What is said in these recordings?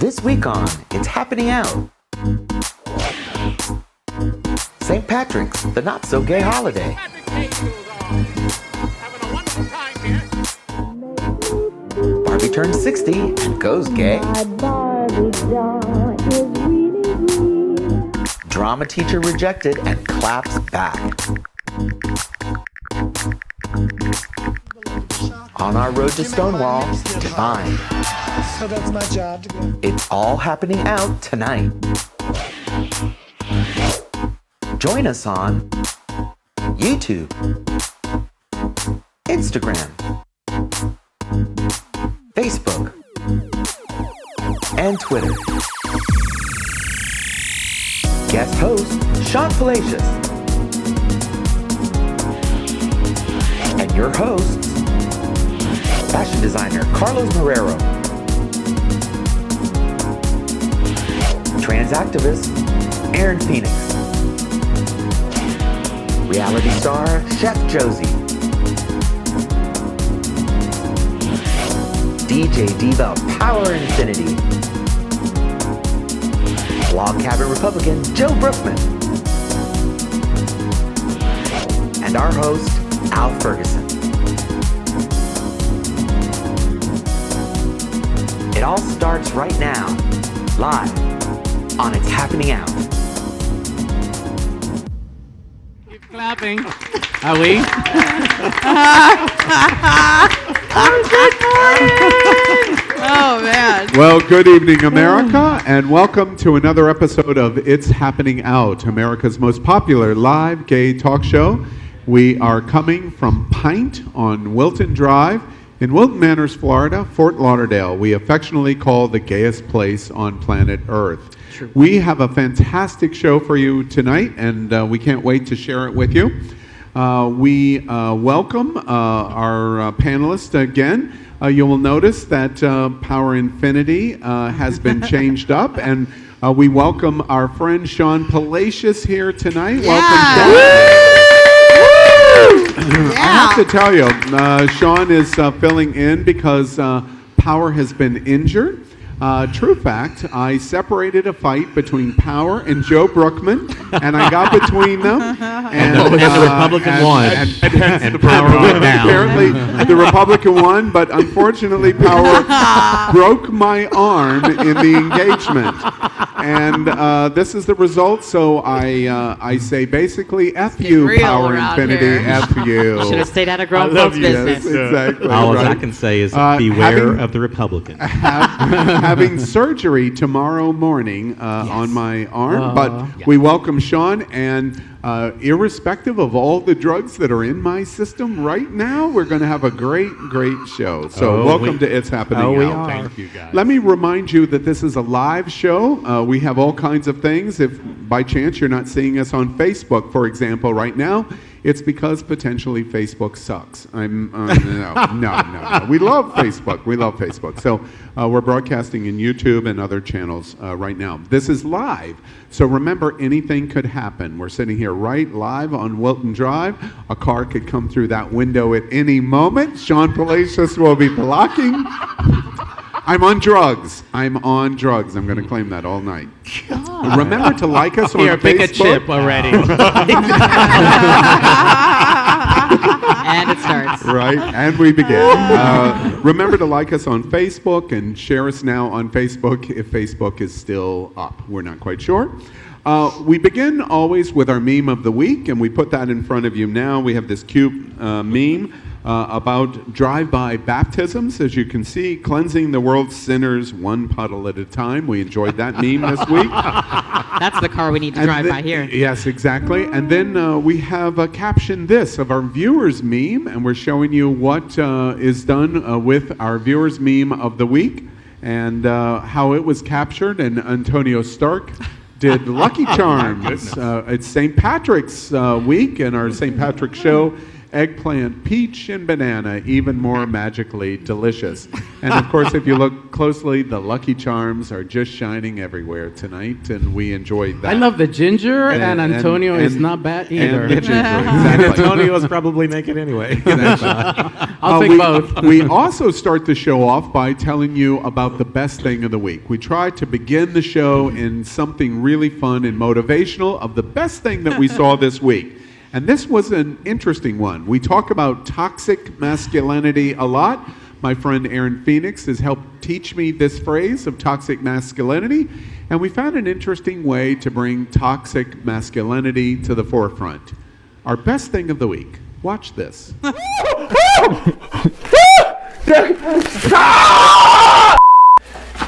This week on It's Happening Out. St. Patrick's, the not-so-gay holiday. Barbie turns 60 and goes gay. Drama teacher rejected and claps back. On our road to Stonewall, Divine. So that's my job to go. It's all happening out tonight. Join us on YouTube, Instagram, Facebook, and Twitter. Guest host, Sean Palacios. And your hosts, fashion designer Carlos Marrero, trans activist Aaron Phoenix, reality star Chef Josie, DJ Diva Power Infiniti, Log Cabin Republican Joe Brookman, and our host Al Ferguson. It all starts right now, live on It's Happening Out. Keep clapping. Are we? Oh, man. Well, good evening, America, and welcome to another episode of It's Happening Out, America's most popular live gay talk show. We are coming from Pint on Wilton Drive in Wilton Manors, Florida, Fort Lauderdale. We affectionately call the gayest place on planet Earth. True. We have a fantastic show for you tonight, and we can't wait to share it with you. We welcome our panelists again. You will notice that Power Infiniti has been changed up, and we welcome our friend Sean Palacios here tonight. Welcome, Sean. I have to tell you, Sean is filling in because Power has been injured. True fact, I separated a fight between Power and Joe Brookman, and I got between them. And the Republican won. And Power went down. Apparently, the Republican won, but unfortunately, Power broke my arm in the engagement. And this is the result, so I say basically, F you, real Power around Infiniti, here. F you. Should have stayed out of I grown love folks' you. business. Yes, exactly. All right. I can say is Having- beware of the Republicans. Having surgery tomorrow morning on my arm, but we welcome Sean, and irrespective of all the drugs that are in my system right now, we're going to have a great show. So welcome to It's Happening we Out. are. Thank you, guys. Let me remind you that this is a live show. We have all kinds of things. If by chance you're not seeing us on Facebook, for example, right now, it's because potentially Facebook sucks. No. We love Facebook. We love Facebook. So we're broadcasting in YouTube and other channels right now. This is live. So remember, anything could happen. We're sitting here right live on Wilton Drive. A car could come through that window at any moment. Sean Palacios will be blocking. I'm on drugs. I'm going to claim that all night. God. Remember to like us on Here, Facebook. pick a chip already. And it starts. Right, and we begin. Remember to like us on Facebook and share us now on Facebook if Facebook is still up. We're not quite sure. We begin always with our meme of the week, and we put that in front of you now. We have this cute meme about drive-by baptisms. As you can see, cleansing the world's sinners one puddle at a time. We enjoyed that meme this week. That's the car we need to drive by here. Yes, exactly. And then we have a caption this of our viewers meme, and we're showing you what is done with our viewers meme of the week and how it was captured. And Antonio Stark did Lucky Charms. It's St. Patrick's week and our St. Patrick's show eggplant, peach, and banana, even more magically delicious. And of course, if you look closely, the Lucky Charms are just shining everywhere tonight, and we enjoyed that. I love the ginger, and Antonio is not bad either. And the ginger, And exactly. Antonio was probably naked anyway. I'll take both. We also start the show off by telling you about the best thing of the week. We try to begin the show in something really fun and motivational of the best thing that we saw this week. And this was an interesting one. We talk about toxic masculinity a lot. My friend Aaron Phoenix has helped teach me this phrase of toxic masculinity. And we found an interesting way to bring toxic masculinity to the forefront. Our best thing of the week. Watch this.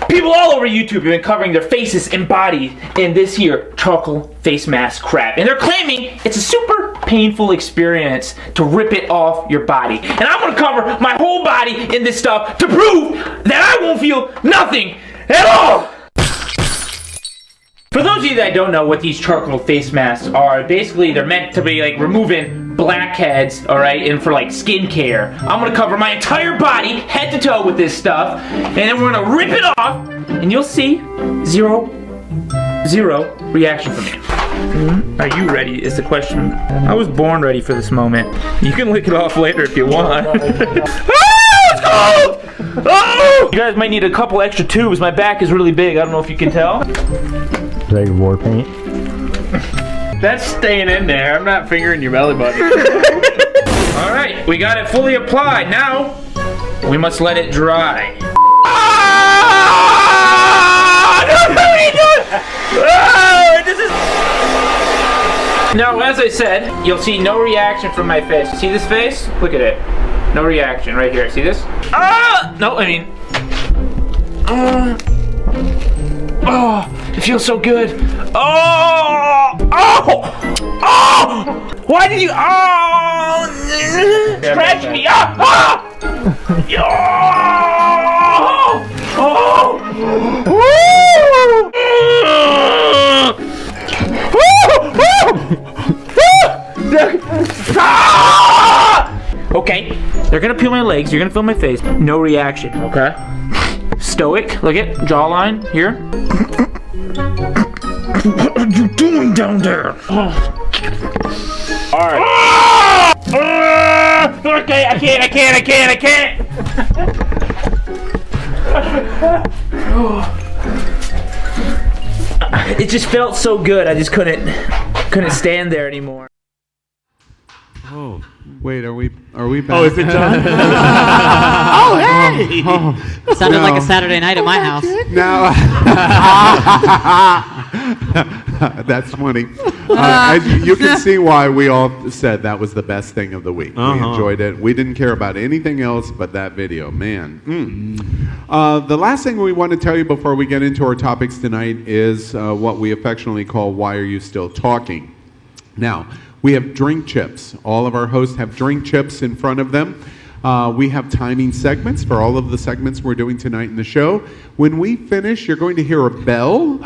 People all over YouTube have been covering their faces and bodies in this here charcoal face mask crap. And they're claiming it's a super painful experience to rip it off your body. And I'm gonna cover my whole body in this stuff to prove that I won't feel nothing at all. For those of you that don't know what these charcoal face masks are, basically they're meant to be like removing blackheads, alright, and for like skincare. I'm gonna cover my entire body, head to toe with this stuff, and then we're gonna rip it off, and you'll see zero reaction from me. Are you ready is the question. I was born ready for this moment. You can lick it off later if you want. It's cold! Oh! You guys might need a couple extra tubes. My back is really big. I don't know if you can tell. Is that your war paint? That's staying in there. I'm not fingering your belly button. Alright, we got it fully applied. Now, we must let it dry. Now, as I said, you'll see no reaction from my face. See this face? Look at it. No reaction right here. See this? No, I mean... Oh, it feels so good. Oh! Why did you... Oh! Scratch me up! Okay, they're gonna peel my legs, you're gonna feel my face. No reaction, okay? Stoic, look at jawline here. What are you doing down there? Alright. Okay, I can't. It just felt so good, I just couldn't stand there anymore. Oh. Wait, are we back? Oh, is it done? Sounded like a Saturday night at my house. Now, that's funny. As you can see why we all said that was the best thing of the week. We enjoyed it. We didn't care about anything else but that video. Man. The last thing we want to tell you before we get into our topics tonight is what we affectionately call Why Are You Still Talking? Now, we have drink chips. All of our hosts have drink chips in front of them. We have timing segments for all of the segments we're doing tonight in the show. When we finish, you're going to hear a bell,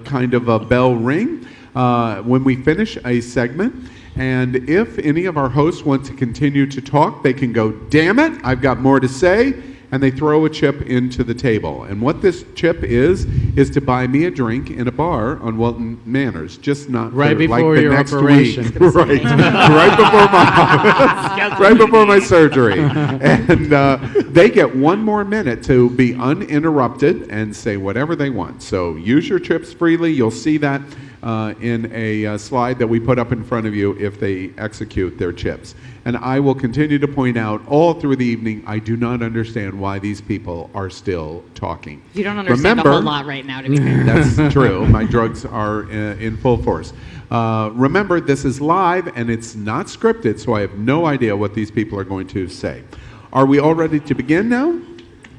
kind of a bell ring, when we finish a segment. And if any of our hosts want to continue to talk, they can go, "Damn it, I've got more to say," and they throw a chip into the table. And what this chip is to buy me a drink in a bar on Walton Manors, just not Right for, before like the your next operation. week. Right before my surgery. And they get one more minute to be uninterrupted and say whatever they want. So use your chips freely. You'll see that in a slide that we put up in front of you if they execute their chips. And I will continue to point out all through the evening, I do not understand why these people are still talking. You don't understand a whole lot right now, to be fair. That's true. My drugs are in full force. Remember, this is live and it's not scripted, so I have no idea what these people are going to say. Are we all ready to begin now?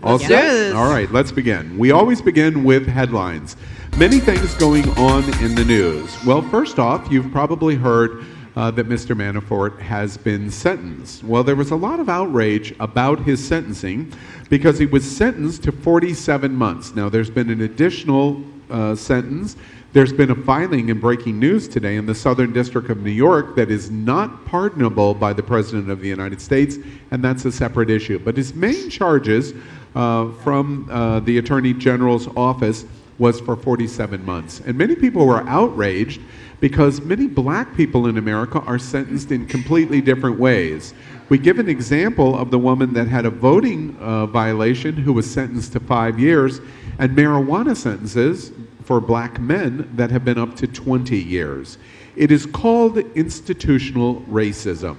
All set? Yes. All right, let's begin. We always begin with headlines. Many things going on in the news. Well, first off, you've probably heard that Mr. Manafort has been sentenced. Well, there was a lot of outrage about his sentencing because he was sentenced to 47 months. Now, there's been an additional sentence. There's been a filing in breaking news today in the Southern District of New York that is not pardonable by the President of the United States, and that's a separate issue. But his main charges from the Attorney General's office was for 47 months. And many people were outraged because many black people in America are sentenced in completely different ways. We give an example of the woman that had a voting violation who was sentenced to 5 years, and marijuana sentences for black men that have been up to 20 years. It is called institutional racism.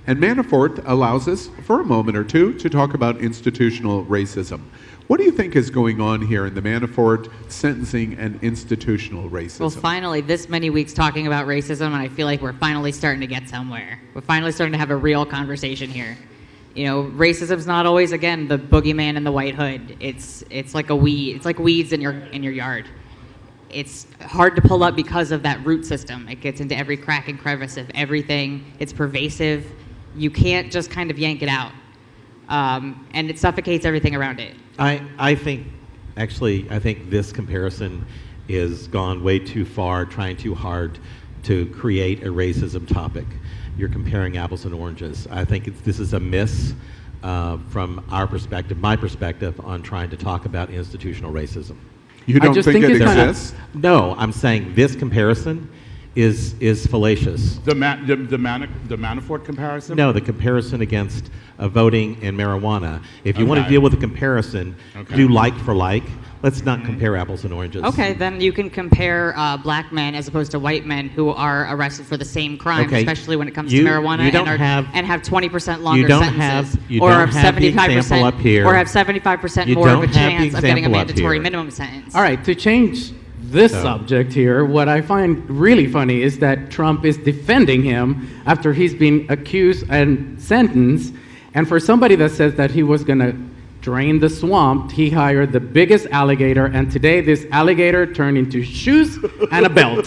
And Manafort allows us for a moment or two to talk about institutional racism. What do you think is going on here in the Manafort sentencing and institutional racism? Well, finally, this many weeks talking about racism, and I feel like we're finally starting to get somewhere. We're finally starting to have a real conversation here. You know, racism's not always, again, the boogeyman in the white hood. It's like a weed. It's like weeds in your yard. It's hard to pull up because of that root system. It gets into every crack and crevice of everything. It's pervasive. You can't just kind of yank it out. And it suffocates everything around it. I think this comparison is gone way too far, trying too hard to create a racism topic. You're comparing apples and oranges. I think this is a miss from our perspective, my perspective, on trying to talk about institutional racism. You don't think it exists? No, I'm saying this comparison is fallacious. The Manafort comparison? No, the comparison against voting and marijuana. If you want to deal with a comparison, do like for like. Let's not compare apples and oranges. Okay, then you can compare black men as opposed to white men who are arrested for the same crime, especially when it comes to marijuana, and have 20% longer sentences, or have 75%, or have 75% more of a chance of getting a mandatory minimum sentence. All right, to change this subject here, what I find really funny is that Trump is defending him after he's been accused and sentenced, and for somebody that says that he was going to drain the swamp, he hired the biggest alligator, and today this alligator turned into shoes and a belt.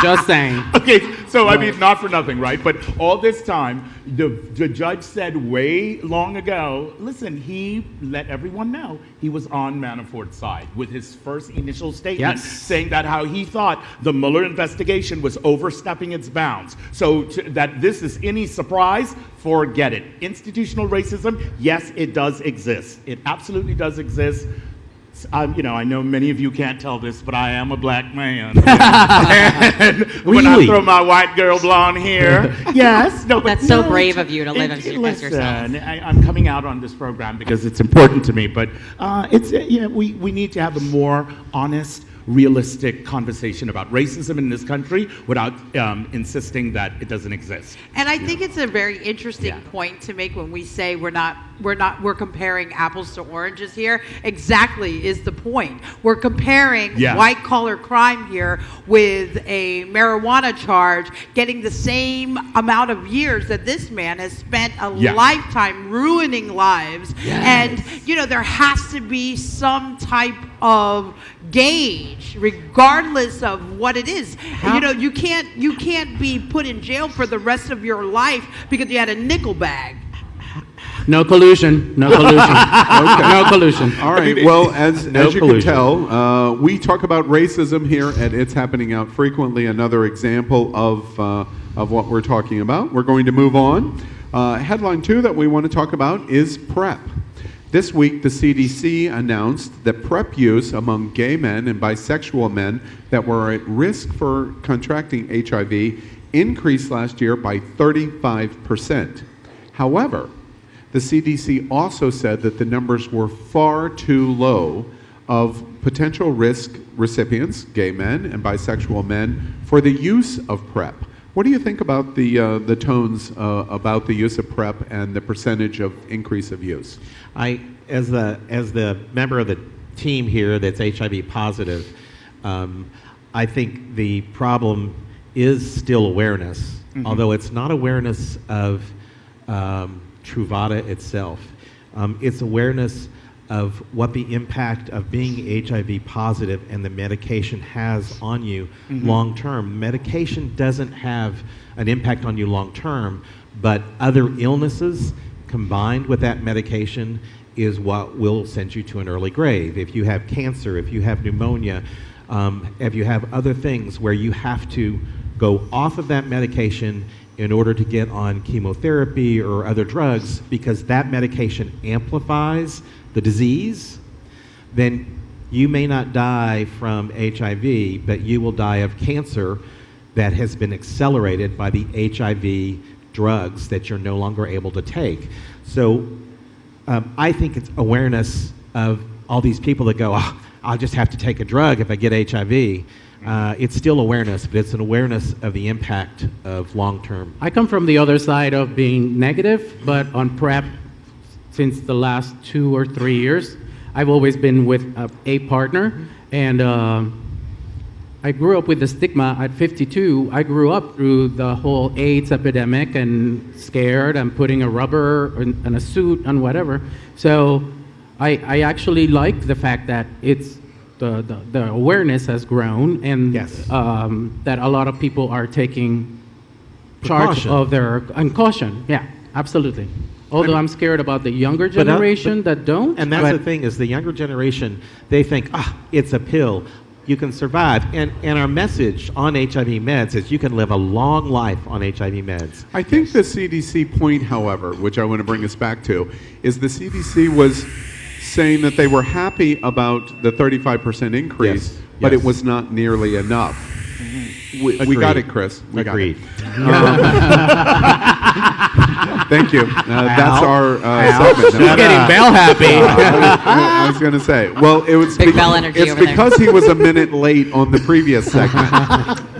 Just saying. Okay, so I mean, not for nothing, right? But all this time, the judge said way long ago, listen, he let everyone know he was on Manafort's side with his first initial statement, saying that how he thought the Mueller investigation was overstepping its bounds. So that this is any surprise, forget it. Institutional racism, yes, it does exist. It absolutely does exist. I know many of you can't tell this, but I am a black man. And when I throw my white girl blonde hair, that's so brave of you to live as yourself. I'm coming out on this program because it's important to me, but we need to have a more honest, realistic conversation about racism in this country without insisting that it doesn't exist. And I think it's a very interesting point to make when we say we're comparing apples to oranges here. Exactly is the point. We're comparing white collar crime here with a marijuana charge getting the same amount of years that this man has spent a lifetime ruining lives. And there has to be some type of gauge regardless of what it is. You can't be put in jail for the rest of your life because you had a nickel bag. No collusion. No collusion. Okay. No collusion. All right. Well, as you can tell, we talk about racism here, and it's happening out frequently. Another example of what we're talking about. We're going to move on. Headline 2 that we want to talk about is PrEP. This week, the CDC announced that PrEP use among gay men and bisexual men that were at risk for contracting HIV increased last year by 35%. However, the CDC also said that the numbers were far too low of potential risk recipients, gay men and bisexual men, for the use of PrEP. What do you think about the tones about the use of PrEP and the percentage of increase of use? As the member of the team here that's HIV positive, I think the problem is still awareness, although it's not awareness of Truvada itself. It's awareness of what the impact of being HIV positive and the medication has on you long term. Medication doesn't have an impact on you long term, but other illnesses combined with that medication is what will send you to an early grave. If you have cancer, if you have pneumonia, if you have other things where you have to go off of that medication in order to get on chemotherapy or other drugs because that medication amplifies the disease, then you may not die from HIV, but you will die of cancer that has been accelerated by the HIV drugs that you're no longer able to take. So I think it's awareness of all these people that go, oh, I'll just have to take a drug if I get HIV. It's still awareness, but it's an awareness of the impact of long-term. I come from the other side of being negative, but on PrEP, since the last 2 or 3 years, I've always been with a partner, and I grew up with the stigma at 52. I grew up through the whole AIDS epidemic and scared and putting a rubber and a suit and whatever. So I actually like the fact that it's the awareness has grown and that a lot of people are taking charge of their caution. Yeah, absolutely. Although I'm scared about the younger generation that don't. And that's the thing is the younger generation, they think, it's a pill. You can survive. And our message on HIV meds is you can live a long life on HIV meds. I think the CDC point, however, which I want to bring us back to, is the CDC was saying that they were happy about the 35% increase, but it was not nearly enough. We got it, Chris. We Agreed. Thank you. That's our segment. He's getting Bell happy. I was going to say, well, it was Big Bell energy it's over because he was a minute late on the previous segment.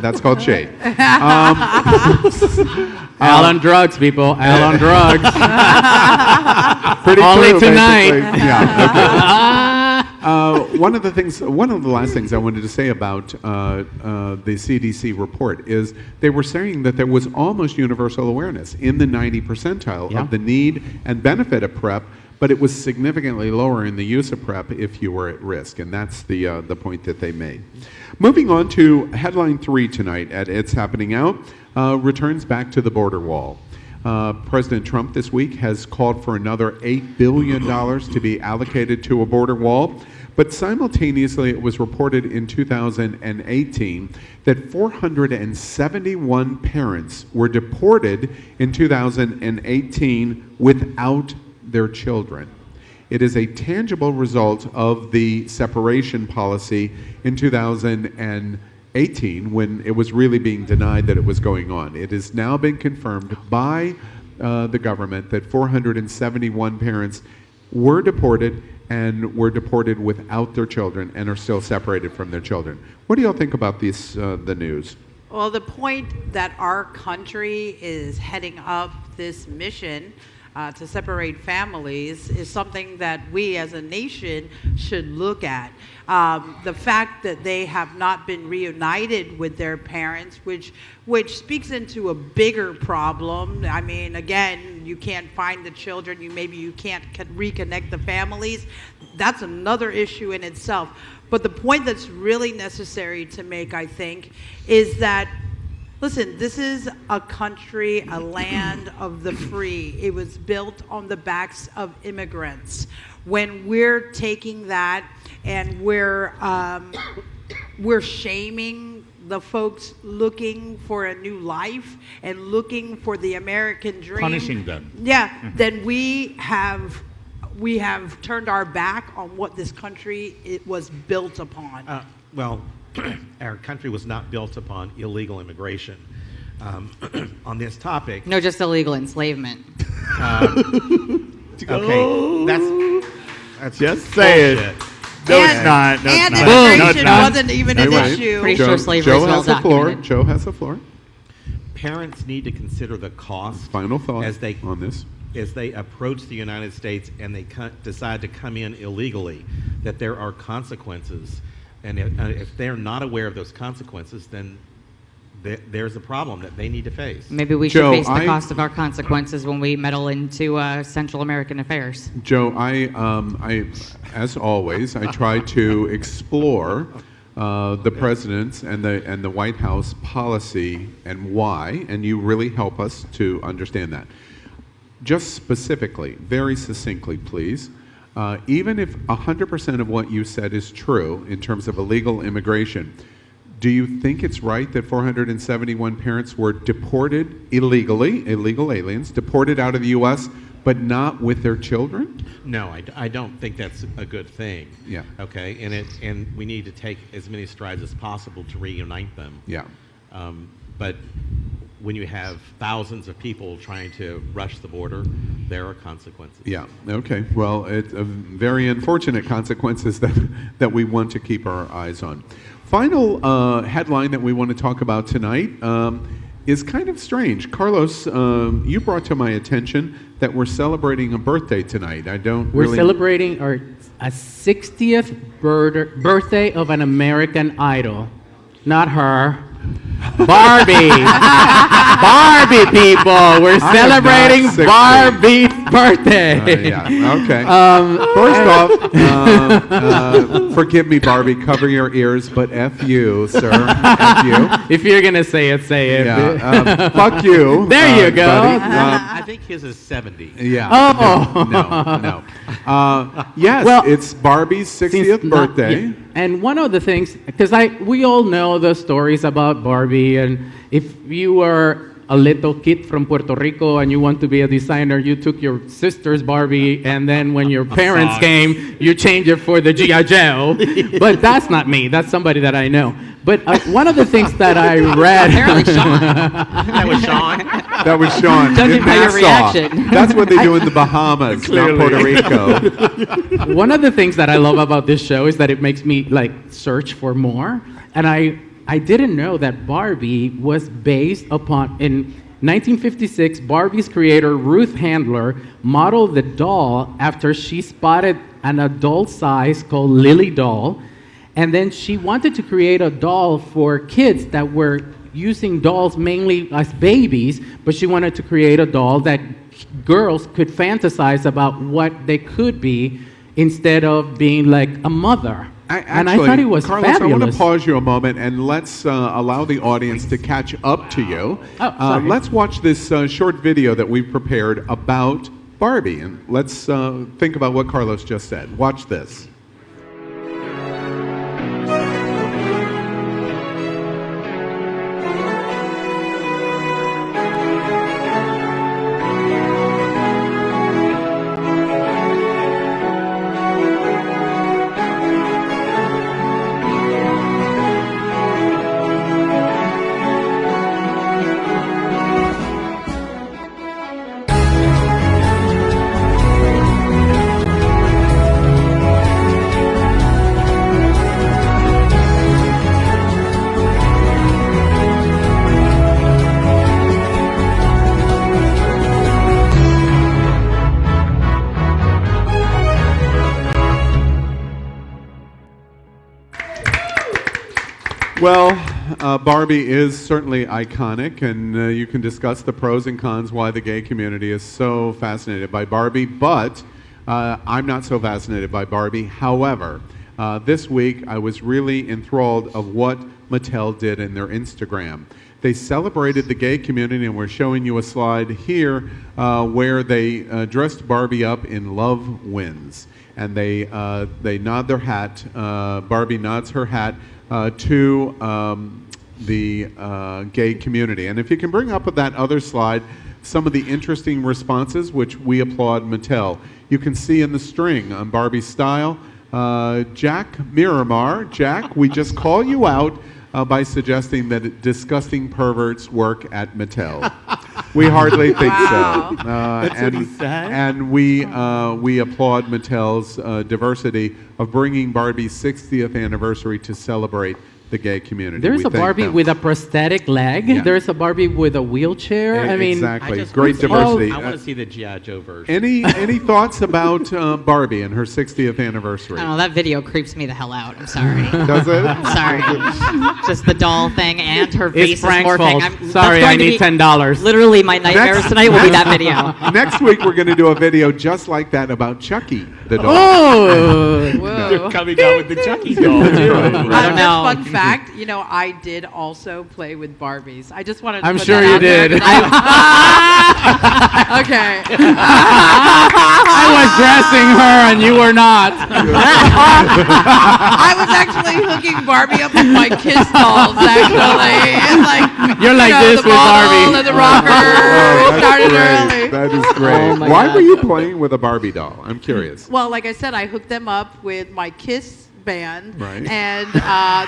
That's called shade. Al on drugs, people. Al on drugs. Pretty Only true, tonight. basically. Yeah. Okay. One of the last things I wanted to say about the CDC report is they were saying that there was almost universal awareness in the 90 percentile of the need and benefit of PrEP, but it was significantly lower in the use of PrEP if you were at risk, and that's the point that they made. Moving on to headline 3 tonight at It's Happening Out, returns back to the border wall. President Trump this week has called for another $8 billion to be allocated to a border wall, but simultaneously it was reported in 2018 that 471 parents were deported in 2018 without their children. It is a tangible result of the separation policy in 2018 when it was really being denied that it was going on. It has now been confirmed by the government that 471 parents were deported and were deported without their children and are still separated from their children. What do y'all think about this, the news? Well, the point that our country is heading up this mission to separate families is something that we as a nation should look at. The fact that they have not been reunited with their parents, which speaks into a bigger problem. I mean, again, you can't find the children, maybe you can't reconnect the families. That's another issue in itself. But the point that's really necessary to make, I think, is that listen, this is a country, a land of the free. It was built on the backs of immigrants. When we're taking that and we're shaming the folks looking for a new life and looking for the American dream, punishing them. Yeah, then we have turned our back on what this country was built upon. Well, our country was not built upon illegal immigration. On this topic, No, just illegal enslavement. okay, that's Just say it. bullshit. No, it's not. No, And it's not. No, it's immigration not. wasn't even an Anyway, issue. Pretty sure slavery Joe is well has the floor. documented. Joe has the floor. Parents need to consider the cost Final thought as they on this. as they approach the United States and they decide to come in illegally, that there are consequences. And if they're not aware of those consequences, then there's a problem that they need to face. Maybe we should Joe, face the cost of our consequences when we meddle into Central American affairs. Joe, I as always, I try to explore the president's and the White House policy and why, and you really help us to understand that. Just specifically, very succinctly, please. even if 100% of what you said is true in terms of illegal immigration, do you think it's right that 471 parents were deported illegally, illegal aliens, deported out of the U.S., but not with their children? No, I don't think that's a good thing. Yeah. Okay, and we need to take as many strides as possible to reunite them. Yeah. But when you have thousands of people trying to rush the border, there are consequences. Yeah. Okay. Well, it's very unfortunate consequences that we want to keep our eyes on. Final headline that we want to talk about tonight is kind of strange. Carlos, you brought to my attention that we're celebrating a birthday tonight. We're celebrating a 60th birthday of an American Idol. Not her. Barbie. Barbie, people. We're celebrating Barbie's birthday. Yeah. Okay. First off, forgive me, Barbie. Cover your ears, but F you, sir. F you. If you're going to say it, say it. Yeah. Fuck you. There you go. I think his is 70. Yeah. Oh. No. Yes, well, it's Barbie's 60th birthday. And one of the things, because we all know the stories about Barbie, and if you were a little kid from Puerto Rico and you want to be a designer, you took your sister's Barbie, and then when your parents came, you changed it for the G.I. Joe. But that's not me. That's somebody that I know. But one of the things that I read... Apparently Sean. That was Sean. That was Sean. Judging in by your Nassau. reaction. That's what they do in the Bahamas, not Puerto Rico. One of the things that I love about this show is that it makes me search for more. And I didn't know that Barbie was based upon, in 1956, Barbie's creator, Ruth Handler, modeled the doll after she spotted an adult size called Lily Doll. And then she wanted to create a doll for kids that were using dolls mainly as babies, but she wanted to create a doll that girls could fantasize about what they could be instead of being like a mother. And I thought it was Carlos, fabulous. I want to pause you a moment and let's allow the audience to catch up to you. Let's watch this short video that we've prepared about Barbie, and let's think about what Carlos just said. Watch this. Well, Barbie is certainly iconic, and you can discuss the pros and cons why the gay community is so fascinated by Barbie, but I'm not so fascinated by Barbie. However, this week I was really enthralled of what Mattel did in their Instagram. They celebrated the gay community, and we're showing you a slide here where they dressed Barbie up in Love Wins. And they nod their hat, Barbie nods her hat to the gay community. And if you can bring up that other slide some of the interesting responses, which we applaud Mattel. You can see in the string on Barbie's style, Jack Miramar. Jack, we just call you out by suggesting that disgusting perverts work at Mattel. We hardly think so. That's what he said? And we applaud Mattel's diversity of bringing Barbie's 60th anniversary to celebrate the gay community. There's a Barbie with a prosthetic leg. Yeah. There's a Barbie with a wheelchair. I mean, exactly. Great diversity. I want to see the G.I. Joe version. Any thoughts about Barbie and her 60th anniversary? I don't know, that video creeps me the hell out. I'm sorry. Does it? I'm sorry. Just the doll thing and her face it's Frank's is morphing. fault. Sorry, I need $10. Literally, my nightmares tonight will be that video. Next week, we're going to do a video just like that about Chucky, the doll. Oh! Whoa. They're coming out with the Chucky doll, too. I don't know. Fun fact, you know, I did also play with Barbies. I just wanted to I'm put sure that you out there did. 'cause okay. I was dressing her and you were not. I was actually hooking Barbie up with my Kiss dolls, actually. It's like, You're like this the with ball Barbie. and the rocker. Oh, Started that's early. great. That is great. Oh my Why God. were you playing with a Barbie doll? I'm curious. Well, like I said, I hooked them up with my Kiss band, Right. and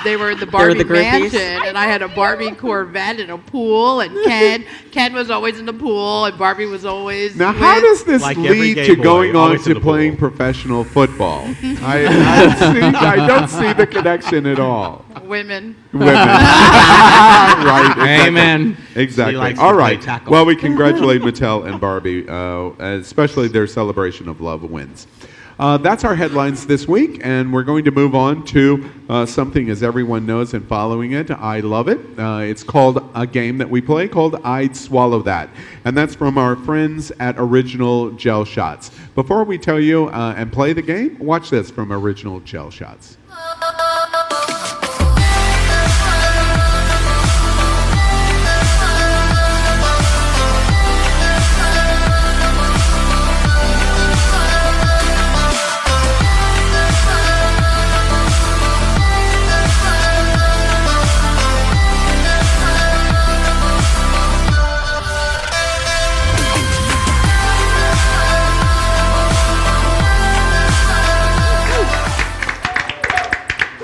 they were in the were Barbie the groupies? mansion, and I had a Barbie Corvette and a pool, and Ken was always in the pool, and Barbie was always Now, with, how does this Like every lead gay to boy, going on always in to the playing pool. professional football? I don't see the connection at all. women. Women. Right. Exactly. Amen. Exactly. She likes All to play right. tackle. Well, we congratulate Mattel and Barbie, especially their celebration of love wins. That's our headlines this week, and we're going to move on to something, as everyone knows and following it, I love it. It's called a game that we play called I'd Swallow That, and that's from our friends at Original Gel Shots. Before we tell you and play the game, watch this from Original Gel Shots.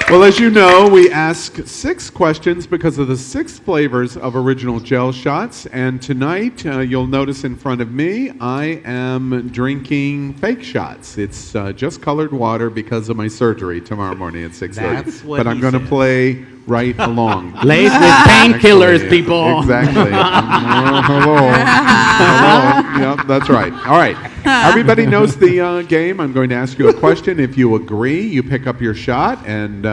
Well, as you know, we ask 6 questions because of the 6 flavors of Original Gel Shots. And tonight, you'll notice in front of me, I am drinking fake shots. It's just colored water because of my surgery tomorrow morning at 6:30. That's what But I'm he going to said. play right along. Laced with painkillers, Actually, people. Exactly. Hello. Hello. Yep, that's right. All right. Everybody knows the game. I'm going to ask you a question. If you agree, you pick up your shot and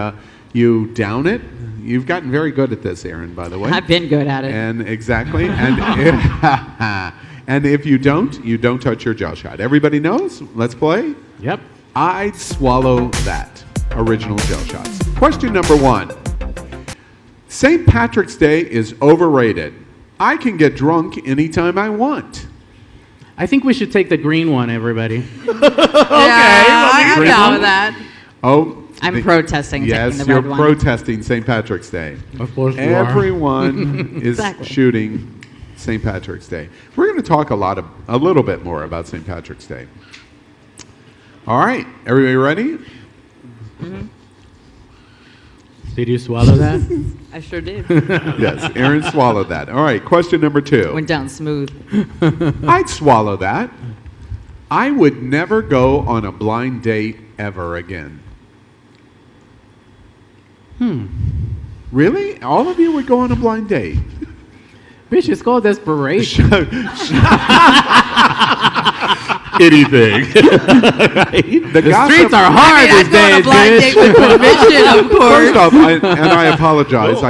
you down it. You've gotten very good at this, Aaron, by the way. I've been good at it. And exactly. And if you don't touch your gel shot. Everybody knows? Let's play. Yep. I'd swallow that. Original Gel Shots. Question number 1. St. Patrick's Day is overrated. I can get drunk anytime I want. I think we should take the green one, everybody. I'm down with that. Oh, I'm protesting yes, taking the you're red one. protesting St. Patrick's Day. Of course you Everyone is Exactly. shooting St. Patrick's Day. We're going to talk a little bit more about St. Patrick's Day. All right, everybody ready? Mm-hmm. Did you swallow that? I sure did. Yes, Aaron swallowed that. All right, question number 2. Went down smooth. I'd swallow that. I would never go on a blind date ever again. Really? All of you would go on a blind date? Bitch, it's called desperation. Anything. The Streets are hard I'd these go on a days, blind date bitch. with permission, of course. First off, and I apologize.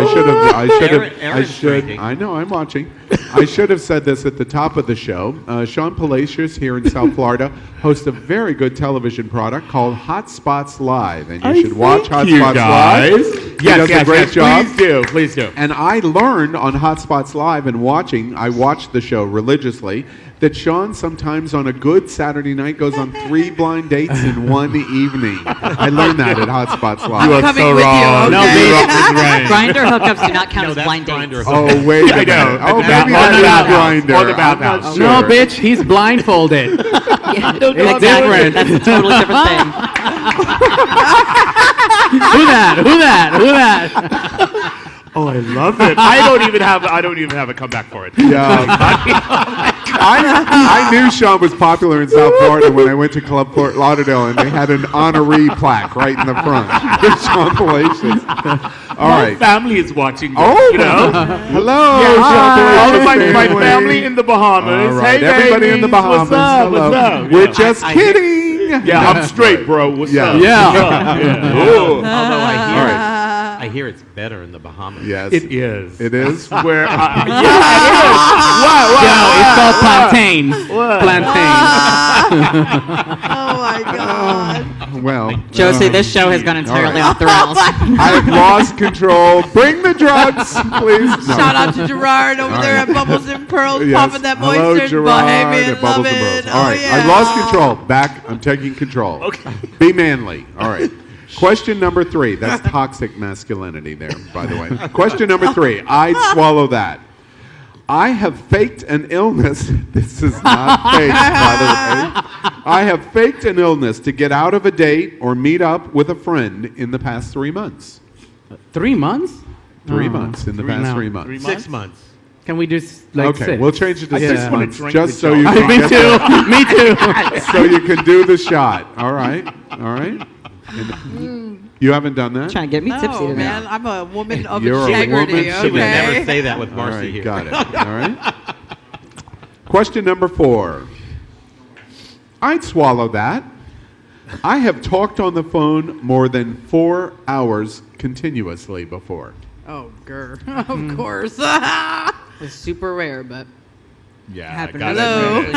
Aaron's drinking. I know, I'm watching. I should have said this at the top of the show. Sean Palacios here in South Florida hosts a very good television product called Hot Spots Live, and you should watch Hot Spots Live. He does a great job. Please do. And I learned on Hot Spots Live and I watched the show religiously, that Sean sometimes on a good Saturday night goes on 3 blind dates in one evening. I learned that at Hot Spots Live. You are coming so with you, wrong. okay? No, you're up his range. Grinder hookups do not count No, as that's blind Grindr dates. Oh, wait a I know. minute. Oh, On the maybe that bathhouse. is Grindr. On the I'm bathhouse. not No, sure. bitch, he's blindfolded. It's different. That's a totally different thing. Who that? Oh, I love it. I don't even have a comeback for it. Yeah. I knew Sean was popular in South Florida when I went to Club Fort Lauderdale, and they had an honoree plaque right in the front. Sean Palacios. All My right. family is watching this, Oh, you know? hello, Yeah, Sean all of my Palacios family in the Bahamas. All right, Hey, everybody in the babies, Bahamas. What's up? Hello. What's up? We're Yeah. just kidding. Yeah, I'm straight, bro. What's Yeah. up? Yeah. Yeah. Ooh. Although All right. I hear it's better in the Bahamas. Yes. It is. It is. Where yeah, Yo, it's called plantains. What? Plantains. Oh my God. Well, Josie, this show has gone entirely all off the rails. I have lost control. Bring the drugs, please. No. Shout out to Gerard over All there right. at Bubbles and Pearls, Yes. popping that Hello, moisture. Gerard Bohemian, at Bubbles love and it. Pearls. All right, Oh, yeah. I've lost control. Back, I'm taking control. Okay. Be manly. All right. Question number 3. That's toxic masculinity there, by the way. Question number 3. I'd swallow that. I have faked an illness. This is not fake, by the way. I have faked an illness to get out of a date or meet up with a friend in the past 3 months. 3 months? 3 months in the past 3 months. 3 6 months. Can we do like Okay, 6? we'll change it to I 6 just wanna months, drink just the so you shot. can Me get too. that- Me too. so you can do the shot. All right, all right. You haven't done that? Trying to get me tipsy No, today. man, I'm a woman of You're a integrity. woman. She would never Okay. say that with All Marcy right, here. got it. All right. Question number 4. I'd swallow that. I have talked on the phone more than 4 hours continuously before. Oh, grr. Of course. It's super rare, but Yeah, Happened I to gotta Hello. admit it.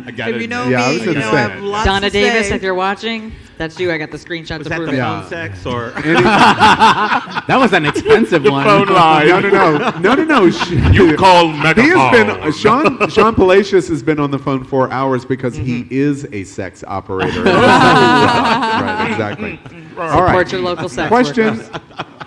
I gotta If you know admit Yeah, I me, was you gonna know say. I have lots Donna to Davis, say. if you're watching, that's you. I got the screenshot Was to that prove the it. phone sex or? That was an expensive one. phone line. No. You call He has been Megaphone. Sean Palacios has been on the phone 4 hours because he is a sex operator. Right, exactly. All right. Support your local sex Question. workers.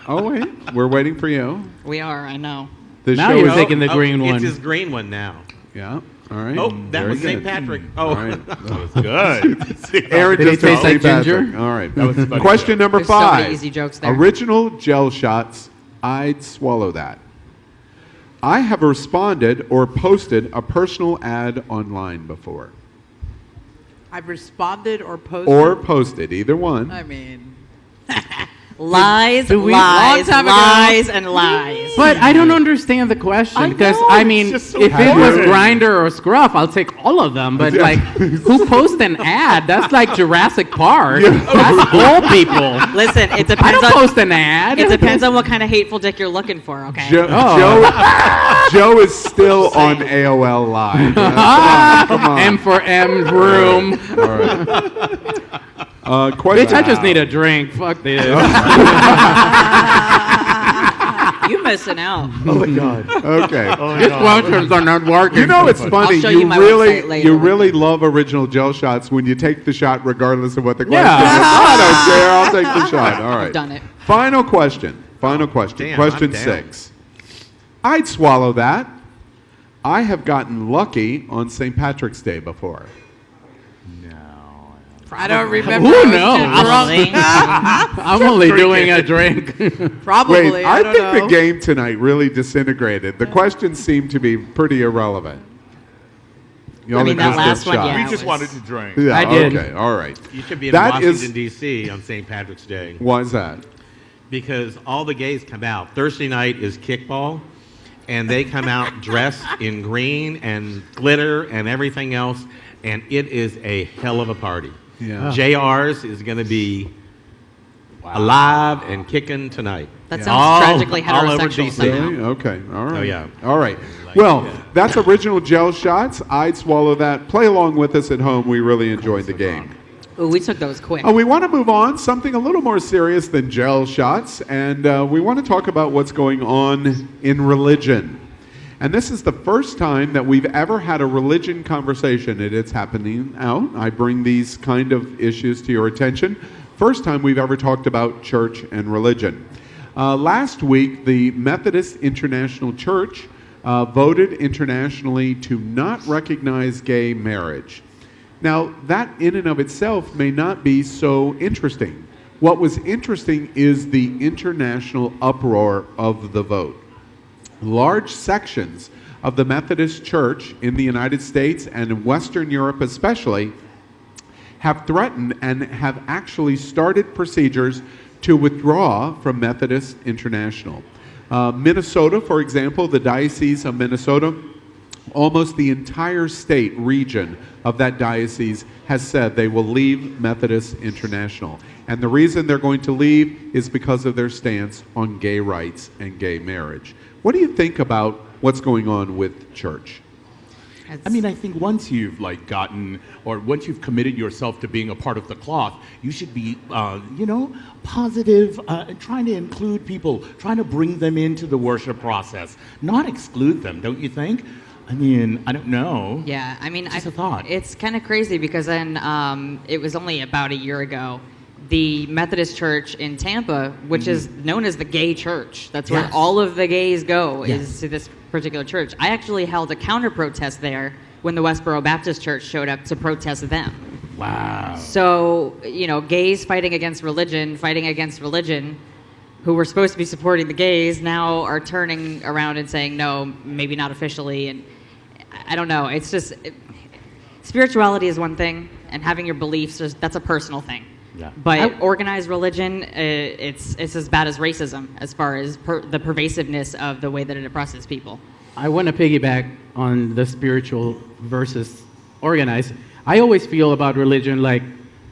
Oh wait, we're waiting for you. We are, I know. The Now show you're is taking the green one. It's his green one now. yeah. All right. Oh, that Very was St. good. Patrick. All Oh, right. Good. Aaron Did he just taste said like St. ginger? Patrick. All right. was funny. Question number There's so many 5. easy jokes there. Original gel shots. I'd swallow that. I have responded or posted a personal ad online before. I've responded or posted. Or posted, either one. I mean, Lies, Do we- lies, Long time ago. lies, and lies. But I don't understand the question because know, I it's mean, just so if it was boring. Grinder or Scruff, I'll take all of them. But like, who posts an ad? That's like Jurassic Park. That's old people. Listen, it I depends don't on post an ad. it depends on what kind of hateful dick you're looking for. Okay. Joe is still on AOL Live. Come on. M for M room. All right. Question. Bitch, I just need a drink. Fuck this. You missing out. oh my God. Okay. These functions are not working. You know, it's funny. I'll show You you my really, website later. you really love original gel shots when you take the shot, regardless of what the question Yeah. is. I don't care. I'll take the shot. All right. Done it. Final question. Final question. damn, Question I'm down. 6. I'd swallow that. I have gotten lucky on St. Patrick's Day before. I don't remember. Who I was knows? too drunk. Probably. I'm only doing a drink. Probably. Wait, I I don't think know. the game tonight really disintegrated. The questions seem to be pretty irrelevant. You I only mean, that just last did one, shot. yeah. We it just was- wanted to drink. Yeah, I did. Okay, all right. You should be in That is- Washington, D.C. on St. Patrick's Day Why is that? because all the gays come out. Thursday night is kickball, and they come out dressed in green and glitter and everything else, and it is a hell of a party. Yeah. JR's is going to be alive and kicking tonight. That sounds tragically all over heterosexual DC. somehow. Really? Okay, all right. Oh, yeah. All right. Well, that's original gel shots. I'd swallow that. Play along with us at home. We really enjoyed the game. Ooh, we took those quick. Oh, we want to move on, something a little more serious than gel shots, and we want to talk about what's going on in religion. And this is the first time that we've ever had a religion conversation. It's happening out. I bring these kind of issues to your attention. First time we've ever talked about church and religion. Last week, the Methodist International Church voted internationally to not recognize gay marriage. Now, that in and of itself may not be so interesting. What was interesting is the international uproar of the vote. Large sections of the Methodist Church in the United States and in Western Europe especially have threatened and have actually started procedures to withdraw from Methodist International. Minnesota, for example, the Diocese of Minnesota, almost the entire state region of that diocese has said they will leave Methodist International. And the reason they're going to leave is because of their stance on gay rights and gay marriage. What do you think about what's going on with church? I mean, I think once you've like gotten, or once you've committed yourself to being a part of the cloth, you should be, positive, and trying to include people, trying to bring them into the worship process, not exclude them, don't you think? I mean, I don't know. Yeah, I mean, Just a thought. It's kind of crazy because then it was only about a year ago, the Methodist Church in Tampa, which is known as the gay church. That's where all of the gays go, is to this particular church. I actually held a counter protest there when the Westboro Baptist Church showed up to protest them. Wow. So, gays fighting against religion, who were supposed to be supporting the gays, now are turning around and saying, no, maybe not officially. And I don't know. It's just, spirituality is one thing, and having your beliefs, that's a personal thing. Yeah. But organized religion, it's as bad as racism as far as the pervasiveness of the way that it oppresses people. I want to piggyback on the spiritual versus organized. I always feel about religion like,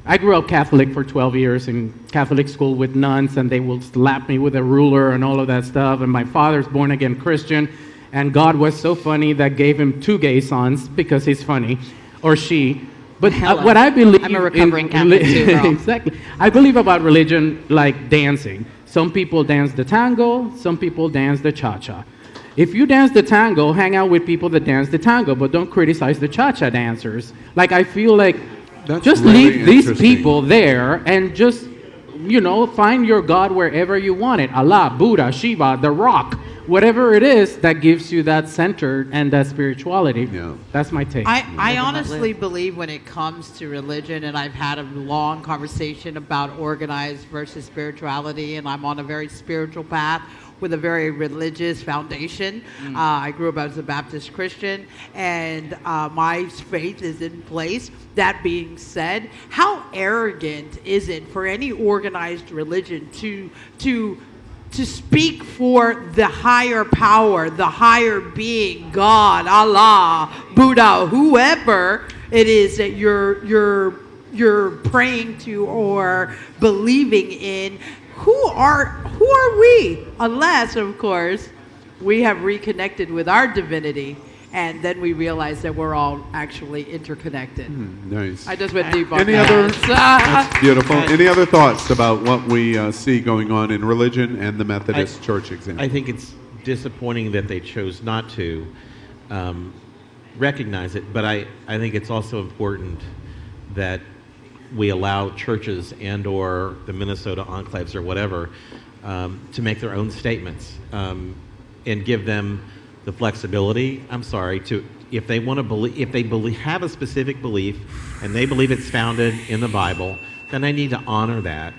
I grew up Catholic for 12 years in Catholic school with nuns, and they will slap me with a ruler and all of that stuff. And my father's born again Christian, and God was so funny that gave him 2 gay sons because he's funny, or she. But what I believe, I'm a recovering Catholic too, girl. Exactly. I believe about religion like dancing. Some people dance the tango, some people dance the cha-cha. If you dance the tango, hang out with people that dance the tango, but don't criticize the cha-cha dancers. Like, I feel like just really leave these people there and just, find your God wherever you want it. Allah, Buddha, Shiva, the Rock, whatever it is that gives you that center and that spirituality. Yeah. That's my take. I honestly believe when it comes to religion, and I've had a long conversation about organized versus spirituality, and I'm on a very spiritual path with a very religious foundation. I grew up as a Baptist Christian, and my faith is in place. That being said, how arrogant is it for any organized religion to speak for the higher power, the higher being, God, Allah, Buddha, whoever it is that you're praying to or believing in? Who are we? Unless, of course, we have reconnected with our divinity, and then we realize that we're all actually interconnected. Nice. I just went deep on Any that. other? That's beautiful. Any other thoughts about what we see going on in religion and the Methodist Church example? I think it's disappointing that they chose not to recognize it, but I think it's also important that we allow churches and or the Minnesota enclaves or whatever to make their own statements and give them the flexibility. I'm sorry, if they want to believe, if they have a specific belief and they believe it's founded in the Bible, then they need to honor that.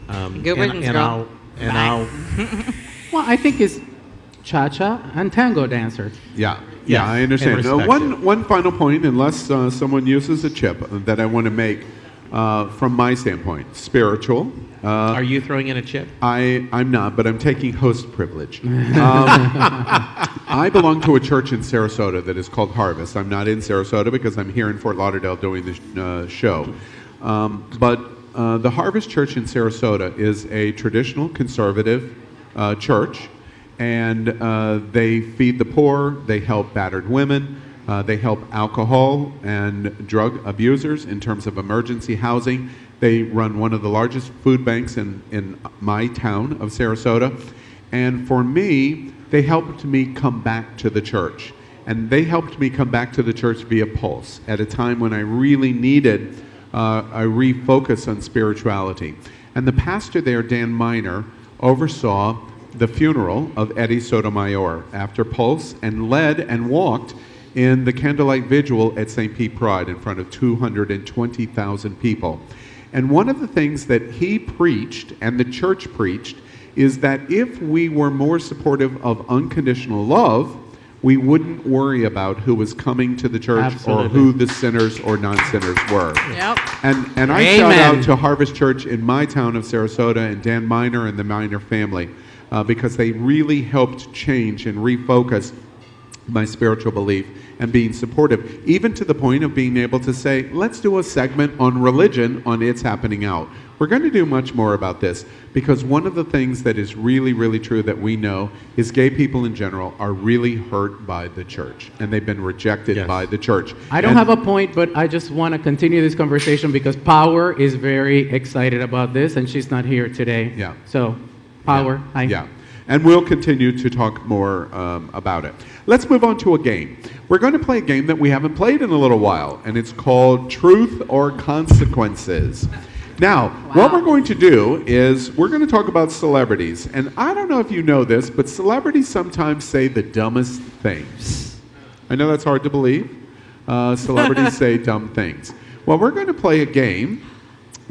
Good riddance, girl. I'll Well, I think it's cha-cha and tango dancer. Yeah, Yes, I understand. and respect One final point, unless someone uses a chip, that I want to make from my standpoint, spiritual. Are you throwing in a chip? I'm not, but I'm taking host privilege. I belong to a church in Sarasota that is called Harvest. I'm not in Sarasota because I'm here in Fort Lauderdale doing the show. But the Harvest Church in Sarasota is a traditional conservative church, and they feed the poor, they help battered women, they help alcohol and drug abusers in terms of emergency housing. They run one of the largest food banks in my town of Sarasota. And for me, they helped me come back to the church. And they helped me come back to the church via Pulse at a time when I really needed a refocus on spirituality. And the pastor there, Dan Miner, oversaw the funeral of Eddie Sotomayor after Pulse and led and walked in the candlelight vigil at St. Pete Pride in front of 220,000 people. And one of the things that he preached and the church preached is that if we were more supportive of unconditional love, we wouldn't worry about who was coming to the church Absolutely. or who the sinners or non-sinners were. Yep. And I shout out to Harvest Church in my town of Sarasota and Dan Miner and the Miner family because they really helped change and refocus my spiritual belief and being supportive, even to the point of being able to say, let's do a segment on religion on It's Happening Out. We're going to do much more about this because one of the things that is really, really true that we know is gay people in general are really hurt by the church, and they've been rejected by the church. I don't have a point, but I just want to continue this conversation because Power is very excited about this, and she's not here today. Yeah. So, Power, hi. Yeah. And we'll continue to talk more about it. Let's move on to a game. We're going to play a game that we haven't played in a little while, and it's called Truth or Consequences. Now, what we're going to do is we're going to talk about celebrities. And I don't know if you know this, but celebrities sometimes say the dumbest things. I know that's hard to believe. Celebrities say dumb things. Well, we're going to play a game,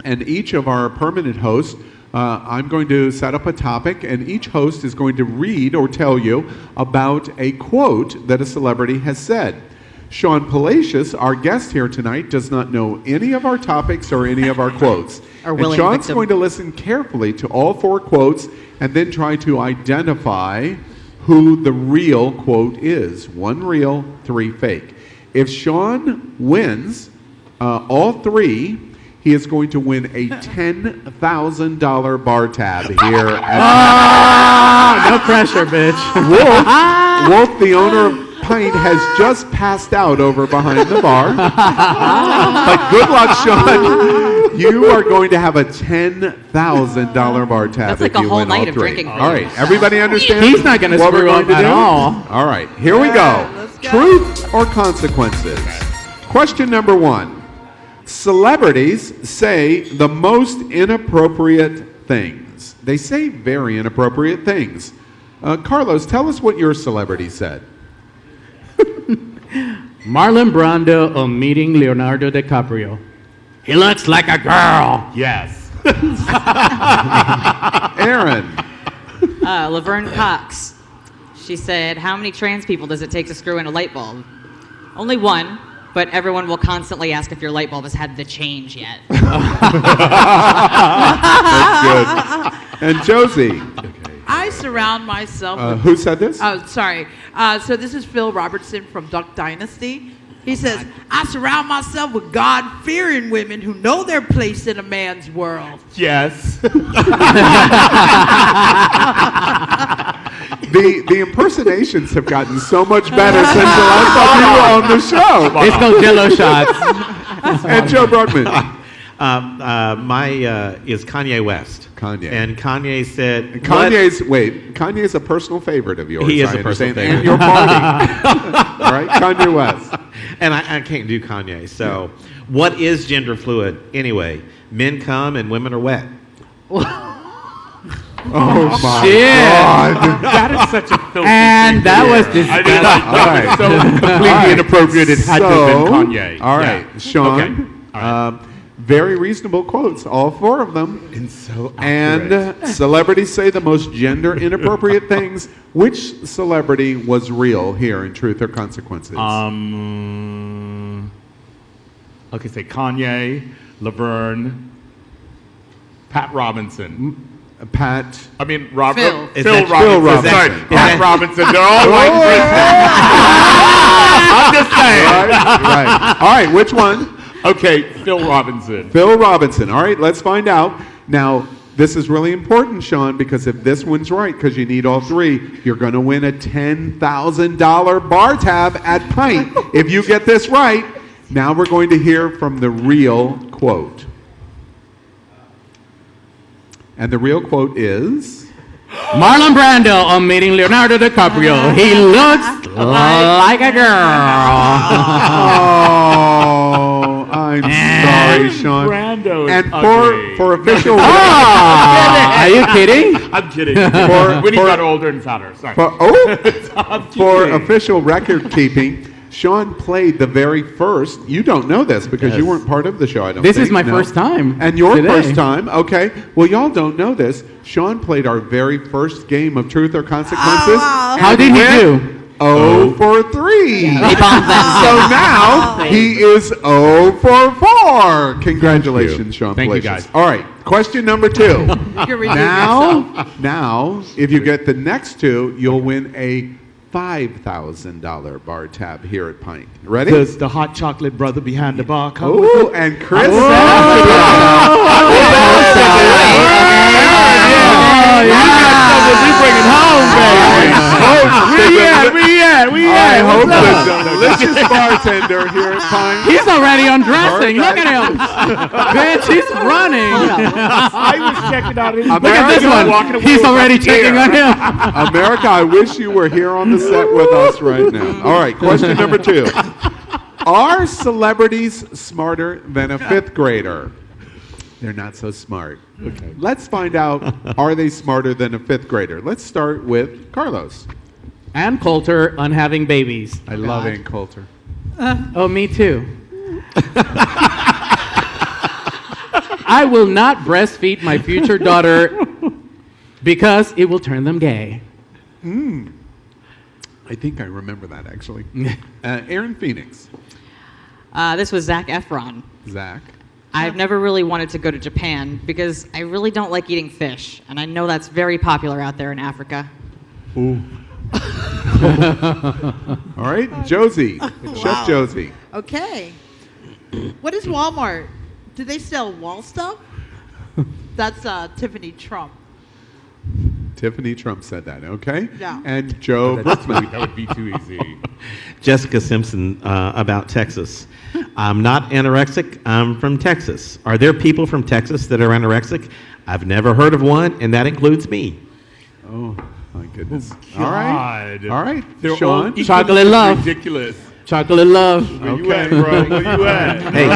and each of our permanent hosts, I'm going to set up a topic, and each host is going to read or tell you about a quote that a celebrity has said. Sean Palacios, our guest here tonight, does not know any of our topics or any of our quotes. And Sean's going to listen carefully to all 4 quotes and then try to identify who the real quote is. 1 real, 3 fake. If Sean wins all 3, he is going to win a $10,000 bar tab here at no pressure, bitch. Wolf, the owner of Pint, has just passed out over behind the bar. But good luck, Sean. You are going to have a $10,000 bar tab. That's like if a you whole win night all of 3. drinking. All right, everybody understand? He's not going to screw up at all. All right, here we go. Truth or consequences? Question number 1. Celebrities say the most inappropriate things. They say very inappropriate things. Carlos, tell us what your celebrity said. Marlon Brando on meeting Leonardo DiCaprio. He looks like a girl. Yes. Aaron. Laverne Cox. She said, how many trans people does it take to screw in a light bulb? Only 1, but everyone will constantly ask if your light bulb has had the change yet. That's good. And Josie. I surround myself with... Who said this? Oh, sorry. So this is Phil Robertson from Duck Dynasty. He says, I surround myself with God-fearing women who know their place in a man's world. Yes. The impersonations have gotten so much better since the last time you were on the show. It's no Jello shots. And Joe Brookman. Is Kanye West. Kanye. And Kanye said... Kanye's a personal favorite of yours. He is a personal favorite. And your party. All right, Kanye West. And I can't do Kanye. So, what is gender fluid anyway? Men come and women are wet. Oh my God. That is such a filthy And thing. that was this. I mean, that was so completely inappropriate. It had to have been Kanye. All right, Yeah. Sean. Okay. All right. Very reasonable quotes, all 4 of them. And so accurate. And celebrities say the most gender inappropriate things. Which celebrity was real here in Truth or Consequences? Okay, say Kanye, Laverne, Pat Robinson. Pat. I mean, Robert. Phil. Phil Robinson. Sorry, Pat Robinson. They're all white I'm just saying. Right. All right, which one? Okay, Phil Robinson. Phil Robinson. All right, let's find out. Now, this is really important, Sean, because if this one's right, because you need all 3, you're going to win a $10,000 bar tab at Pint. If you get this right, now we're going to hear from the real quote. And the real quote is... Marlon Brando on meeting Leonardo DiCaprio. He looks like a girl. Oh, I'm sorry, Sean. Brando is And ugly. for official... Are you kidding? I'm kidding. For- when he for- got older and fatter. Sorry. For official record keeping, Sean played the very first. You don't know this because you weren't part of the show. I don't. This think. is my No. first time. And your today. first time. Okay. Well, y'all don't know this. Sean played our very first game of Truth or Consequences. How did he do? 0 for 3. So now he is 0 for 4. Congratulations, Sean. Thank you, Palacios. guys. All right. Question number 2. You can redeem yourself. Now, if you get the next 2, you'll win a $5,000 bar tab here at Pint. Ready? Does the hot chocolate brother behind the bar come with Oh, it? and Chris. I hope the delicious bartender here at Pine. He's already undressing. Look at him. Bitch, he's running. I was checking out his Look at this one. He's already checking on him. America, I wish you were here on the set with us right now. All right, question number 2. Are celebrities smarter than a 5th grader? They're not so smart. Okay. Let's find out, are they smarter than a 5th grader? Let's start with Carlos. Ann Coulter on having babies. I love Ann Coulter. Oh, me too. I will not breastfeed my future daughter because it will turn them gay. I think I remember that, actually. Aaron Phoenix. This was Zac Efron. Zach. I've never really wanted to go to Japan because I really don't like eating fish, and I know that's very popular out there in Africa. Ooh. All right, Josie. Chef Josie. Okay. What is Walmart? Do they sell wall stuff? That's Tiffany Trump. Tiffany Trump said that, okay? Yeah. And Joe Brookman. That would be too easy. Jessica Simpson about Texas. I'm not anorexic. I'm from Texas. Are there people from Texas that are anorexic? I've never heard of one, and that includes me. Oh, my goodness. Oh, all right. God. All right. They're Sean. all equally Chocolate love. ridiculous. Chocolate love. Where you at, bro? Where you at? Hey,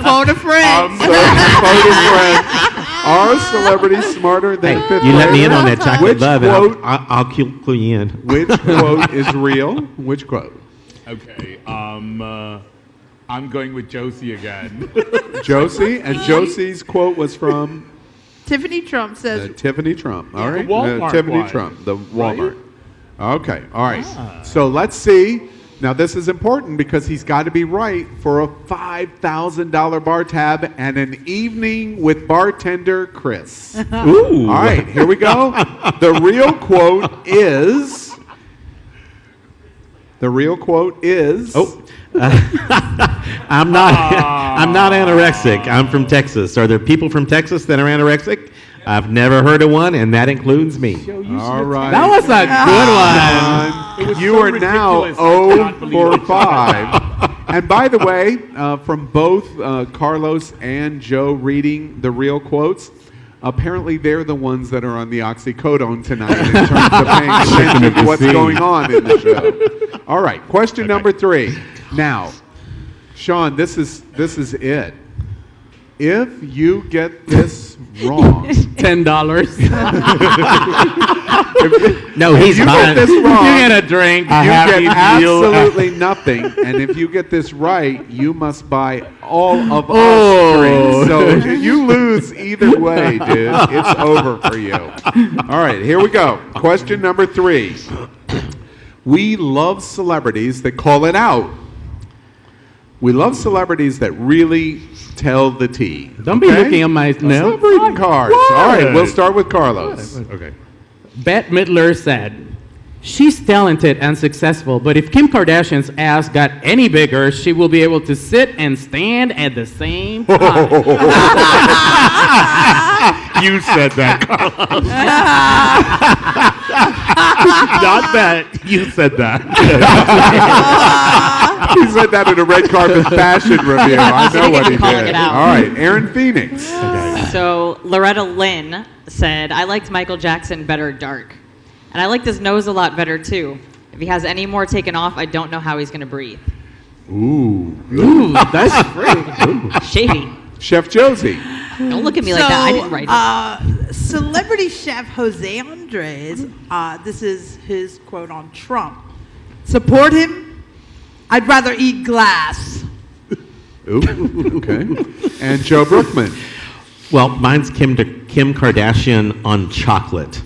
Phone a friend. Are celebrities smarter than 5th you let me in graders? on that chocolate Which love, quote, and I'll clue you in. which quote is real? Which quote? Okay. I'm going with Josie again. Josie. And Josie's quote was from Tiffany Trump says, Tiffany Trump. All the right. Walmart Tiffany one, Trump, the Walmart. right? Okay. All right. So let's see. Now, this is important because he's got to be right for a $5,000 bar tab and an evening with bartender Chris. Ooh. All right, here we go. The real quote is. Oh. I'm not anorexic. I'm from Texas. Are there people from Texas that are anorexic? I've never heard of one, and that includes me. All right. That was a good one. You so are now ridiculous, I 0 cannot believe for it. 5. And by the way, from both Carlos and Joe reading the real quotes, apparently they're the ones that are on the oxycodone tonight in terms of paying attention to what's going on in the show. All right, question number 3. Now, Sean, this is it. If you get this wrong, $10. No, he's you get fine. this wrong, You get a drink. you get absolutely nothing. And if you get this right, you must buy all of our drinks. So you lose either way, dude. It's over for you. All right, here we go. Question number 3. We love celebrities that call it out. We love celebrities that really tell the tea. Don't be looking at my notes. Stop reading cards. All right, we'll start with Carlos. Okay. Bette Midler said, she's talented and successful, but if Kim Kardashian's ass got any bigger, she will be able to sit and stand at the same time. You said that, Carlos. Not that. You said that. He said that in a red carpet fashion review. I know what he Calling did. it out. All right, Aaron Phoenix. So Loretta Lynn said, I liked Michael Jackson better dark. And I liked his nose a lot better too. If he has any more taken off, I don't know how he's going to breathe. Ooh. That's great. Shady. Chef Josie. Don't look at me like that. I didn't write it. Celebrity chef Jose Andres, this is his quote on Trump. Support him? I'd rather eat glass. Ooh, okay. And Joe Brookman. Well, mine's Kim Kardashian on chocolate.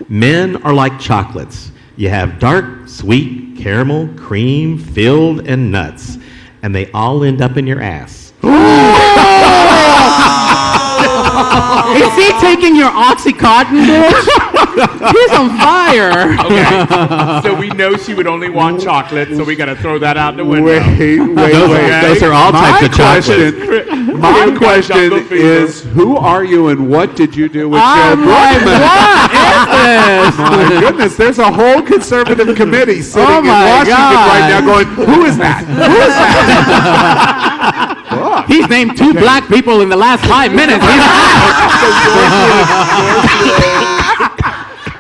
Men are like chocolates. You have dark, sweet, caramel, cream, filled, and nuts. And they all end up in your ass. Is he taking your Oxycontin, bitch? He's on fire. Okay. So we know she would only want chocolate, so we got to throw that out the window. Those are all types of chocolate. My question is, who are you and what did you do with Joe Brookman? What is this? My goodness, there's a whole conservative committee sitting in Washington right now going, who is that? Who is that? He's named 2 black people in the last 5 minutes.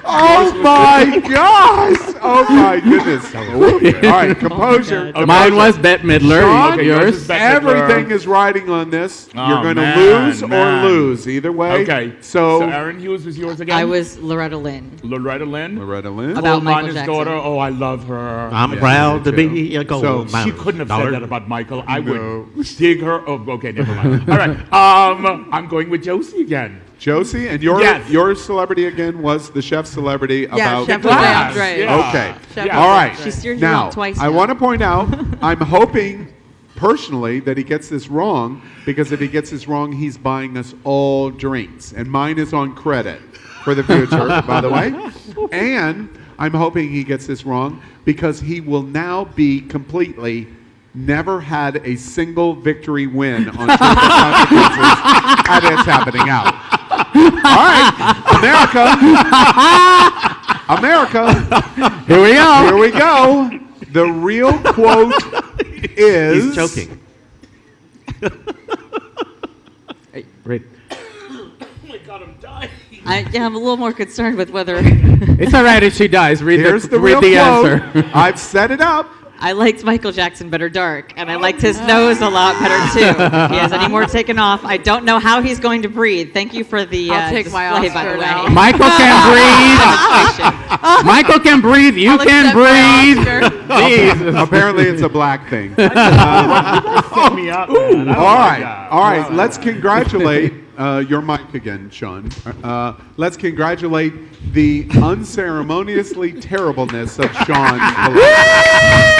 Oh my gosh! Oh my goodness! All right, composure. Mine was Bette Midler. Sean, yours? Everything is riding on this. Oh, You're going to man, lose man. or lose either way. Okay. So Aaron Hughes was yours again? I was Loretta Lynn. Loretta Lynn? Loretta Lynn. About Coal Michael miner's Jackson. daughter. Oh, I love her. I'm proud to me be a gold So miner. She couldn't have Dollar. said that about Michael. I No. would dig her. Oh, okay, never mind. All right. I'm going with Josie again. Josie, and your celebrity again was the chef celebrity about Chef glass. Andre. Yeah. Okay. Chef Yeah. All right. She steered you Now, wrong twice I now. want to point out, I'm hoping personally that he gets this wrong, because if he gets this wrong, he's buying us all drinks. And mine is on credit for the future, by the way. And I'm hoping he gets this wrong because he will now be completely never had a single victory win on Triple Consequences, and it's happening out. All right, America. Here we go. Here we go. The real quote is... He's choking. Right. Oh my God, I'm dying. I'm a little more concerned with whether It's all right if she dies. Read Here's the read real the quote. answer. I've set it up. I liked Michael Jackson better dark, and I liked his nose a lot better too. If he has any more taken off, I don't know how he's going to breathe. Thank you for the I'll take my display, by Oscar the way. now. Michael can breathe. Michael can breathe. You I'll can accept my breathe. Jesus. Apparently, it's a black thing. Set me up, man. All right. Let's congratulate your mic again, Sean. Let's congratulate the unceremoniously terribleness of Sean's belief.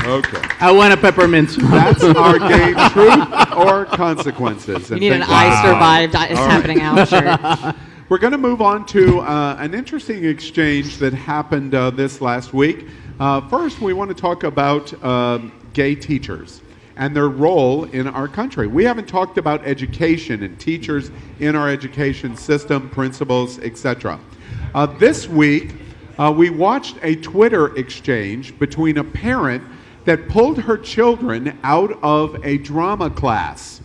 Okay. I want a peppermint. That's our game, truth or consequences. You And need an thank I God. survived. It's happening now, sure. We're going to move on to an interesting exchange that happened this last week. First, we want to talk about gay teachers and their role in our country. We haven't talked about education and teachers in our education system, principals, etc. This week, we watched a Twitter exchange between a parent that pulled her children out of a drama class.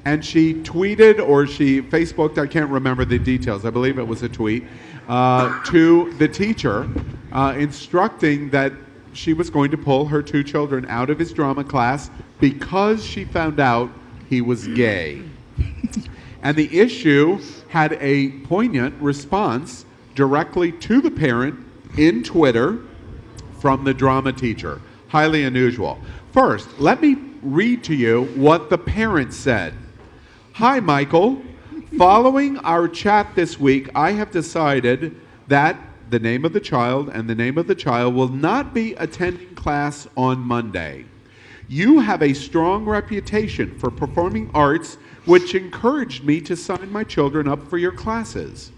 And she tweeted, or she Facebooked, I can't remember the details, I believe it was a tweet, to the teacher, instructing that she was going to pull her 2 children out of his drama class because she found out he was gay. And the issue had a poignant response directly to the parent in Twitter from the drama teacher. Highly unusual. First, let me read to you what the parent said. Hi, Michael. Following our chat this week, I have decided that the name of the child and the name of the child will not be attending class on Monday. You have a strong reputation for performing arts, which encouraged me to sign my children up for your classes.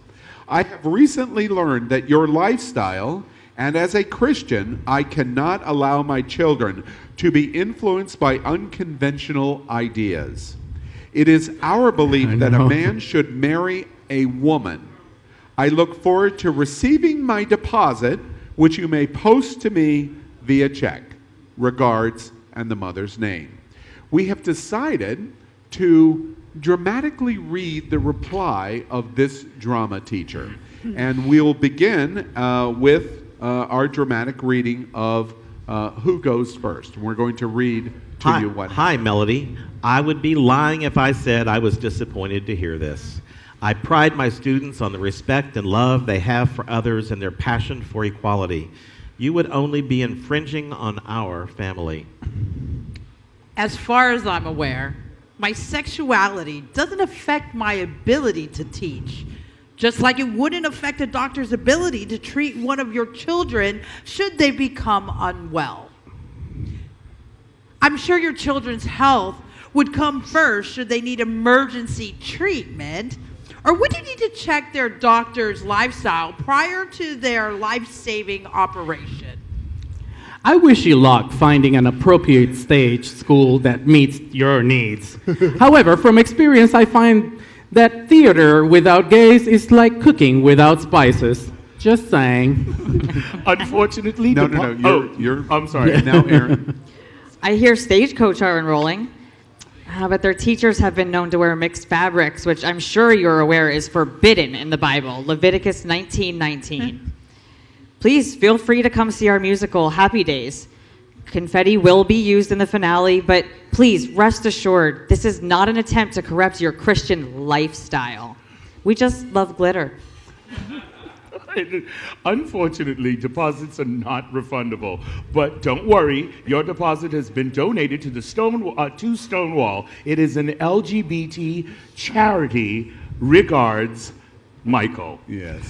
I have recently learned that your lifestyle, and as a Christian, I cannot allow my children to be influenced by unconventional ideas. It is our belief that a man should marry a woman. I look forward to receiving my deposit, which you may post to me via check. Regards, and the mother's name. We have decided to dramatically read the reply of this drama teacher. And we'll begin with our dramatic reading of who goes first. We're going to read to you what Hi, Melody. I would be lying if I said I was disappointed to hear this. I pride my students on the respect and love they have for others and their passion for equality. You would only be infringing on our family. As far as I'm aware, my sexuality doesn't affect my ability to teach, just like it wouldn't affect a doctor's ability to treat one of your children should they become unwell. I'm sure your children's health would come first should they need emergency treatment, Or would you need to check their doctor's lifestyle prior to their life-saving operation? I wish you luck finding an appropriate stage school that meets your needs. However, from experience, I find that theater without gays is like cooking without spices. Just saying. Unfortunately, No. You're I'm sorry. now, Aaron. I hear Stagecoach are enrolling, but their teachers have been known to wear mixed fabrics, which I'm sure you're aware is forbidden in the Bible, Leviticus 19:19. Please feel free to come see our musical, Happy Days. Confetti will be used in the finale, but please rest assured, this is not an attempt to corrupt your Christian lifestyle. We just love glitter. Unfortunately, deposits are not refundable. But don't worry, your deposit has been donated to the Stonewall. It is an LGBT charity. Regards, Michael. Yes.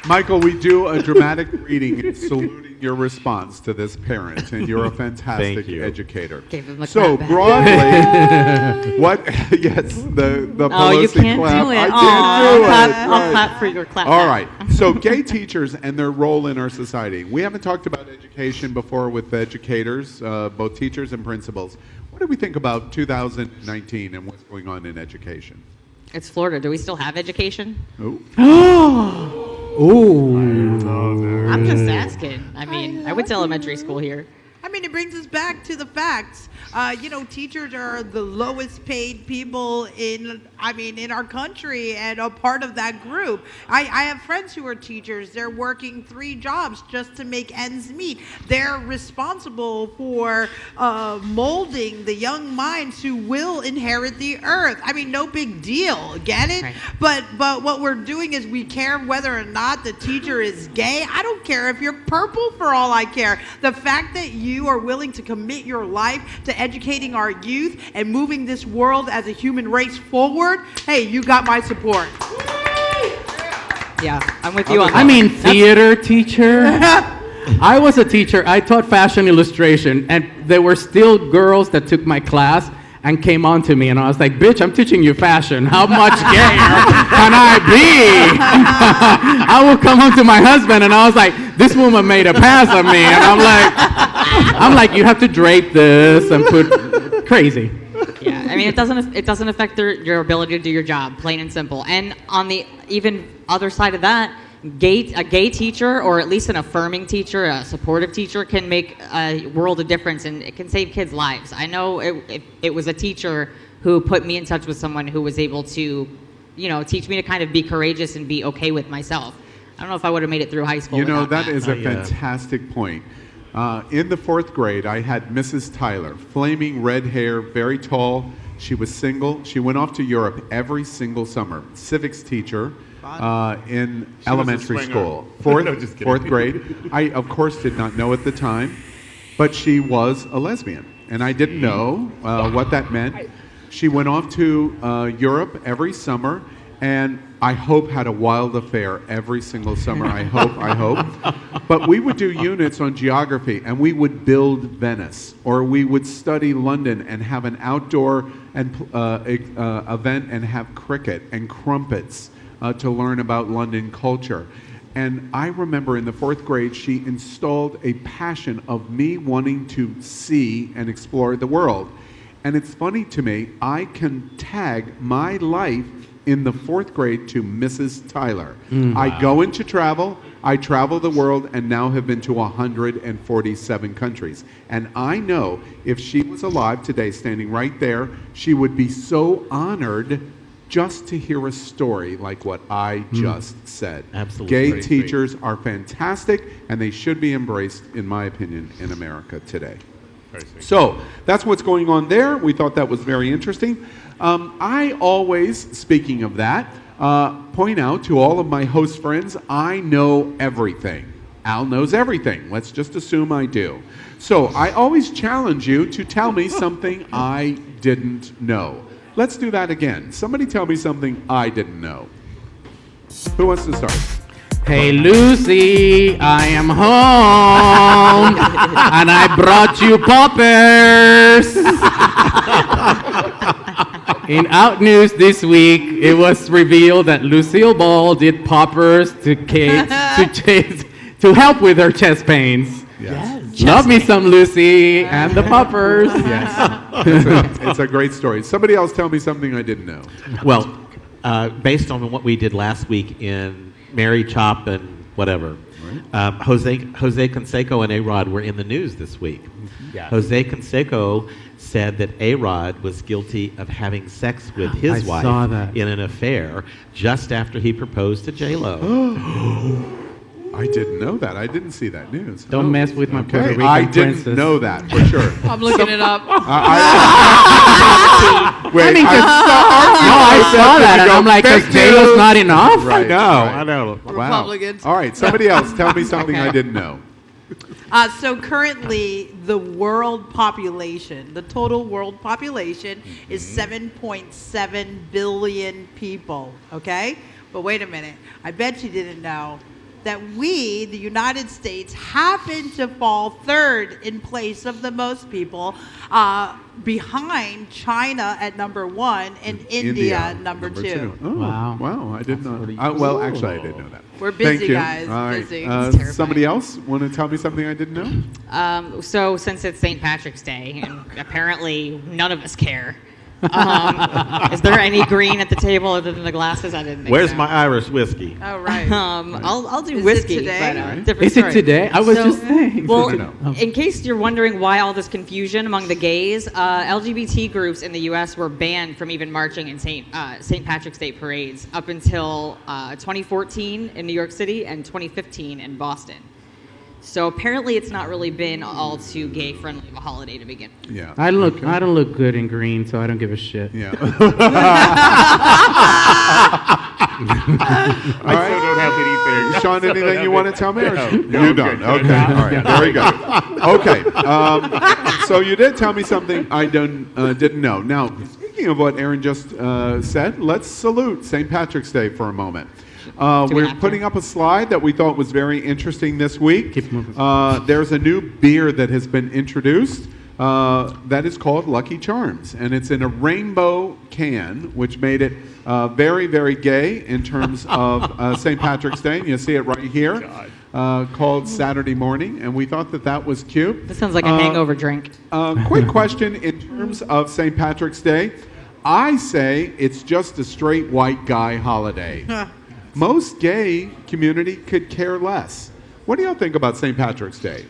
Michael, we do a dramatic reading saluting your response to this parent, and you're a fantastic educator. Gave him a So clap back. broadly, what? Yes, the Oh, you Pelosi can't clap. do it. I Aw, can't do it. I'll clap for your clap All back. right. So gay teachers and their role in our society. We haven't talked about education before with educators, both teachers and principals. What do we think about 2019 and what's going on in education? It's Florida. Do we still have education? I'm just asking. I mean, I went to elementary school here. I mean, it brings us back to the facts. Teachers are the lowest paid people in our country and a part of that group. I have friends who are teachers. They're working 3 jobs just to make ends meet. They're responsible for molding the young minds who will inherit the earth. I mean, no big deal. Get it? Right. But what we're doing is we care whether or not the teacher is gay. I don't care if you're purple for all I care. The fact that you are willing to commit your life to educating our youth and moving this world as a human race forward, hey, you got my support. Yeah, I'm with you on that. I mean, theater teacher. I was a teacher. I taught fashion illustration, and there were still girls that took my class and came on to me, and I was like, bitch, I'm teaching you fashion. How much gayer can I be? I will come home to my husband, and I was like, this woman made a pass on me, and I'm like, you have to drape this and put crazy. Yeah, I mean, it doesn't affect your ability to do your job, plain and simple. And on the even other side of that, a gay teacher, or at least an affirming teacher, a supportive teacher, can make a world of difference, and it can save kids' lives. I know it was a teacher who put me in touch with someone who was able to, teach me to kind of be courageous and be okay with myself. I don't know if I would have made it through high school. That is a fantastic point. In the 4th grade, I had Mrs. Tyler, flaming red hair, very tall. She was single. She went off to Europe every single summer. Civics teacher in elementary school. Fourth grade. I, of course, did not know at the time, but she was a lesbian, and I didn't know what that meant. She went off to Europe every summer, and I hope had a wild affair every single summer. I hope. But we would do units on geography, and we would build Venice, or we would study London and have an outdoor event and have cricket and crumpets to learn about London culture. And I remember in the 4th grade, she installed a passion of me wanting to see and explore the world. And it's funny to me, I can tag my life in the 4th grade to Mrs. Tyler. I go into travel, I travel the world, and now have been to 147 countries. And I know if she was alive today, standing right there, she would be so honored just to hear a story like what I just said. Absolutely. Gay teachers are fantastic, and they should be embraced, in my opinion, in America today. So that's what's going on there. We thought that was very interesting. I always, speaking of that, point out to all of my host friends, I know everything. Al knows everything. Let's just assume I do. So I always challenge you to tell me something I didn't know. Let's do that again. Somebody tell me something I didn't know. Who wants to start? Hey Lucy, I am home, and I brought you poppers. In Out News this week, it was revealed that Lucille Ball did poppers to Kate to help with her chest pains. Yes. Love me some Lucy and the poppers. Yes. It's a great story. Somebody else tell me something I didn't know. Well, based on what we did last week in Mary Chop and whatever, Jose Canseco and A-Rod were in the news this week. Yes. Jose Canseco said that A-Rod was guilty of having sex with his wife in an affair just after he proposed to J-Lo. I didn't know that. I didn't see that news. Don't mess with my Puerto Rican I didn't princess. know that for sure. I'm looking it up. Wait, I saw that, and I'm like, because J-Lo's not enough? Right, I know. Wow. Republicans. All right, somebody else, tell me something I didn't know. So currently, the world population, the total world population is 7.7 billion people, okay? But wait a minute. I bet you didn't know that we, the United States, happen to fall third in place of the most people, behind China at number 1 and India number 2. Oh, wow, I did not. Well, actually, I did know that. We're busy, Thank you. guys, All right. busy. Somebody else want to tell me something I didn't know? So since it's St. Patrick's Day, and apparently none of us care, is there any green at the table other than the glasses? I didn't think Where's so. my Irish whiskey? Oh, right. I'll do Is it whiskey. today? But, different Is it story. today? I was just saying. Well, No. in case you're wondering why all this confusion among the gays, LGBT groups in the U.S. were banned from even marching in St. Patrick's Day parades up until 2014 in New York City and 2015 in Boston. So apparently, it's not really been all too gay-friendly of a holiday to begin with. Yeah. I don't look good in green, so I don't give a shit. Yeah. I still don't have anything. Sean, anything you want to tell me? Or No, you don't. good. Okay. All right. Very good. Okay. So you did tell me something I didn't know. Now, speaking of what Aaron just said, let's salute St. Patrick's Day for a moment. We're putting up a slide that we thought was very interesting this week. Keep moving. There's a new beer that has been introduced that is called Lucky Charms, and it's in a rainbow can, which made it very, very gay in terms of St. Patrick's Day. And you see it right here, called Saturday Morning, and we thought that that was cute. This sounds like a hangover drink. Quick question in terms of St. Patrick's Day. I say it's just a straight white guy holiday. Most gay community could care less. What do y'all think about St. Patrick's Day?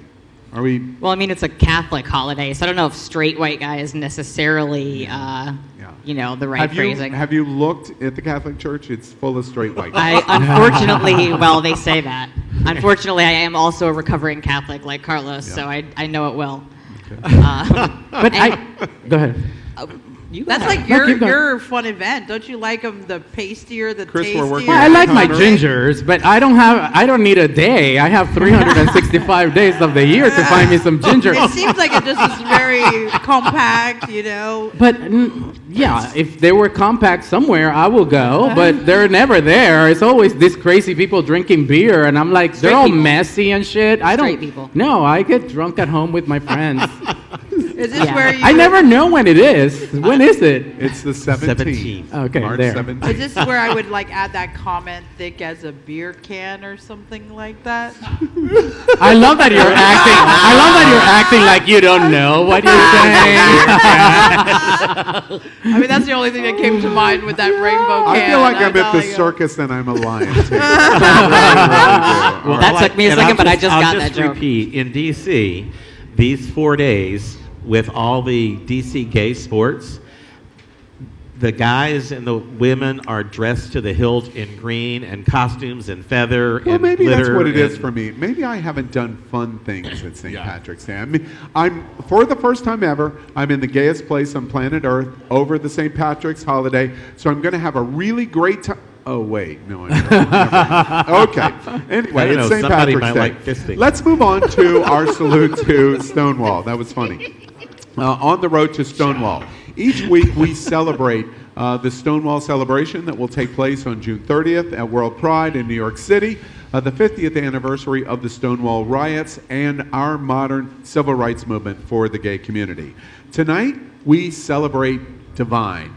Are we? Well, I mean, it's a Catholic holiday, so I don't know if straight white guy is necessarily, the right phrasing. Have you looked at the Catholic Church? It's full of straight white guys. Unfortunately, well, they say that. Unfortunately, I am also a recovering Catholic like Carlos, so I know it well. But go ahead. That's like your fun event. Don't you like them the pastier, the Chris, tastier? we're working I like my gingers, but I don't need a day. I have 365 days of the year to find me some ginger. It seems like it just is very compact, But yeah, if they were compact somewhere, I will go. But they're never there. It's always these crazy people drinking beer, and I'm like, they're all messy and shit. I don't. Straight people. No, I get drunk at home with my friends. Is this where you? I never know when it is. When is it? It's the 17th. Okay, March there. 17th. Is this where I would add that comment, thick as a beer can or something like that? I love that you're acting. I love that you're acting like you don't know what you're saying. I mean, that's the only thing that came to mind with that rainbow can. I feel like I'm at the you. circus and I'm a lion. Too. Well, that took me a second, but I just got that joke. Repeat, in D.C., these 4 days with all the D.C. gay sports, the guys and the women are dressed to the hilt in green and costumes and feather Well, and maybe that's glitter what it is and- for me. Maybe I haven't done fun things at St. Patrick's Day. I mean, I'm for the first time ever, I'm in the gayest place on planet Earth over the St. Patrick's holiday, so I'm going to have a really great time. Oh wait, no. Okay. Anyway, it's St. Patrick's Day. Like fisting. Let's move on to our salute to Stonewall. That was funny. On the road to Stonewall. Each week we celebrate the Stonewall celebration that will take place on June 30th at World Pride in New York City, the 50th anniversary of the Stonewall riots, and our modern civil rights movement for the gay community. Tonight we celebrate Divine.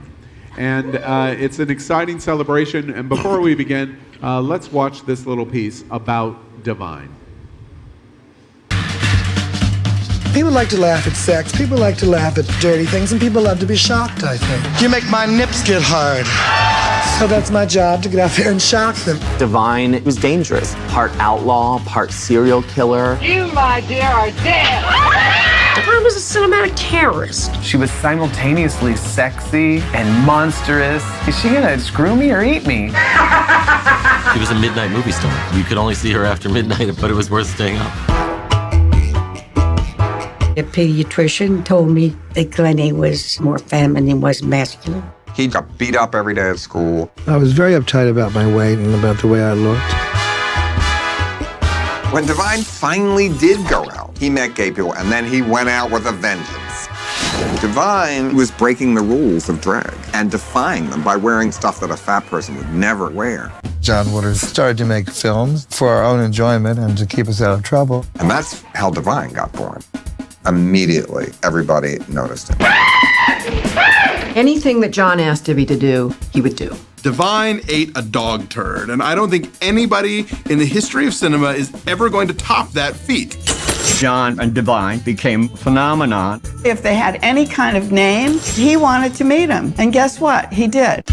And it's an exciting celebration. And before we begin, let's watch this little piece about Divine. People like to laugh at sex, people like to laugh at dirty things, and people love to be shocked, I think. You make my nips get hard. So that's my job, to get out there and shock them. Divine was dangerous. Part outlaw, part serial killer. You, my dear, are dead. Divine was a cinematic terrorist. She was simultaneously sexy and monstrous. Is she gonna screw me or eat me? She was a midnight movie star. You could only see her after midnight, but it was worth staying up. A pediatrician told me that Glennie was more feminine, was masculine. He got beat up every day at school. I was very uptight about my weight and about the way I looked. When Divine finally did go out, he met gay people, and then he went out with a vengeance. Divine was breaking the rules of drag and defying them by wearing stuff that a fat person would never wear. John Waters started to make films for our own enjoyment and to keep us out of trouble. And that's how Divine got born. Immediately, everybody noticed him. Anything that John asked Divi to do, he would do. Divine ate a dog turd, and I don't think anybody in the history of cinema is ever going to top that feat. John and Divine became a phenomenon. If they had any kind of name, he wanted to meet him. And guess what? He did.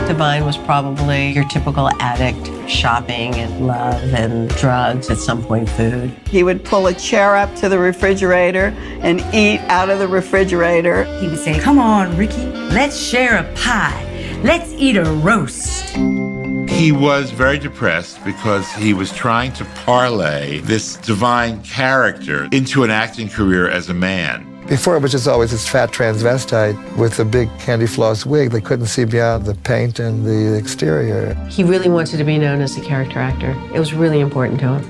Divine was probably your typical addict, shopping and love and drugs, at some point food. He would pull a chair up to the refrigerator and eat out of the refrigerator. He would say, "Come on, Ricky, let's share a pie. Let's eat a roast." He was very depressed because he was trying to parlay this Divine character into an acting career as a man. Before it was just always this fat transvestite with a big candy floss wig. They couldn't see beyond the paint and the exterior. He really wanted to be known as a character actor. It was really important to him.